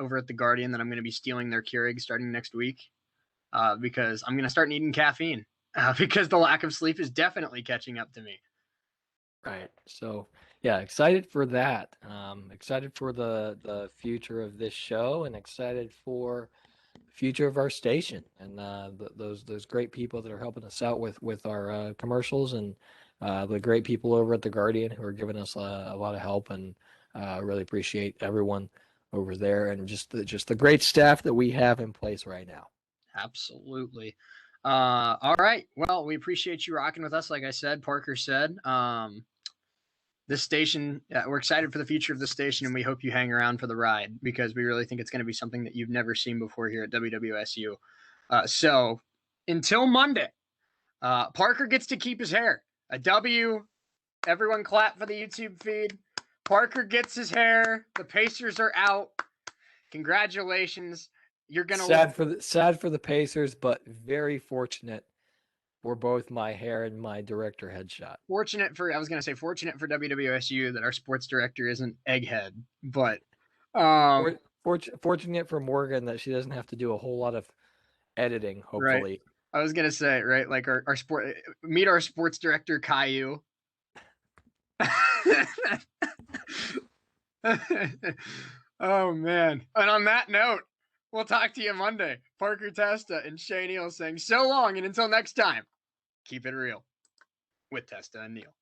over at the Guardian that I'm going to be stealing their Keurig starting next week because I'm going to start needing caffeine because the lack of sleep is definitely catching up to me. Right. So yeah, excited for that. Excited for the future of this show, and excited for the future of our station and those great people that are helping us out with our commercials, and the great people over at the Guardian who are giving us a lot of help, and really appreciate everyone over there, and just the great staff that we have in place right now. Absolutely. All right. Well, we appreciate you rocking with us. Like I said, Parker said, this station, we're excited for the future of the station, and we hope you hang around for the ride because we really think it's going to be something that you've never seen before here at WWSU. So until Monday, Parker gets to keep his hair. A W. Everyone clap for the YouTube feed. Parker gets his hair. The Pacers are out. Congratulations. You're gonna sad for the Pacers, but very fortunate for both my hair and my director headshot. Fortunate for WWSU that our sports director isn't Egghead, but fortunate for Morgan that she doesn't have to do a whole lot of editing, hopefully. Right. I was gonna say, right, like our meet our sports director Caillou. Oh man. And on that note, we'll talk to you Monday. Parker Testa and Shea Neal saying so long, and until next time, keep it real with Testa and Neal.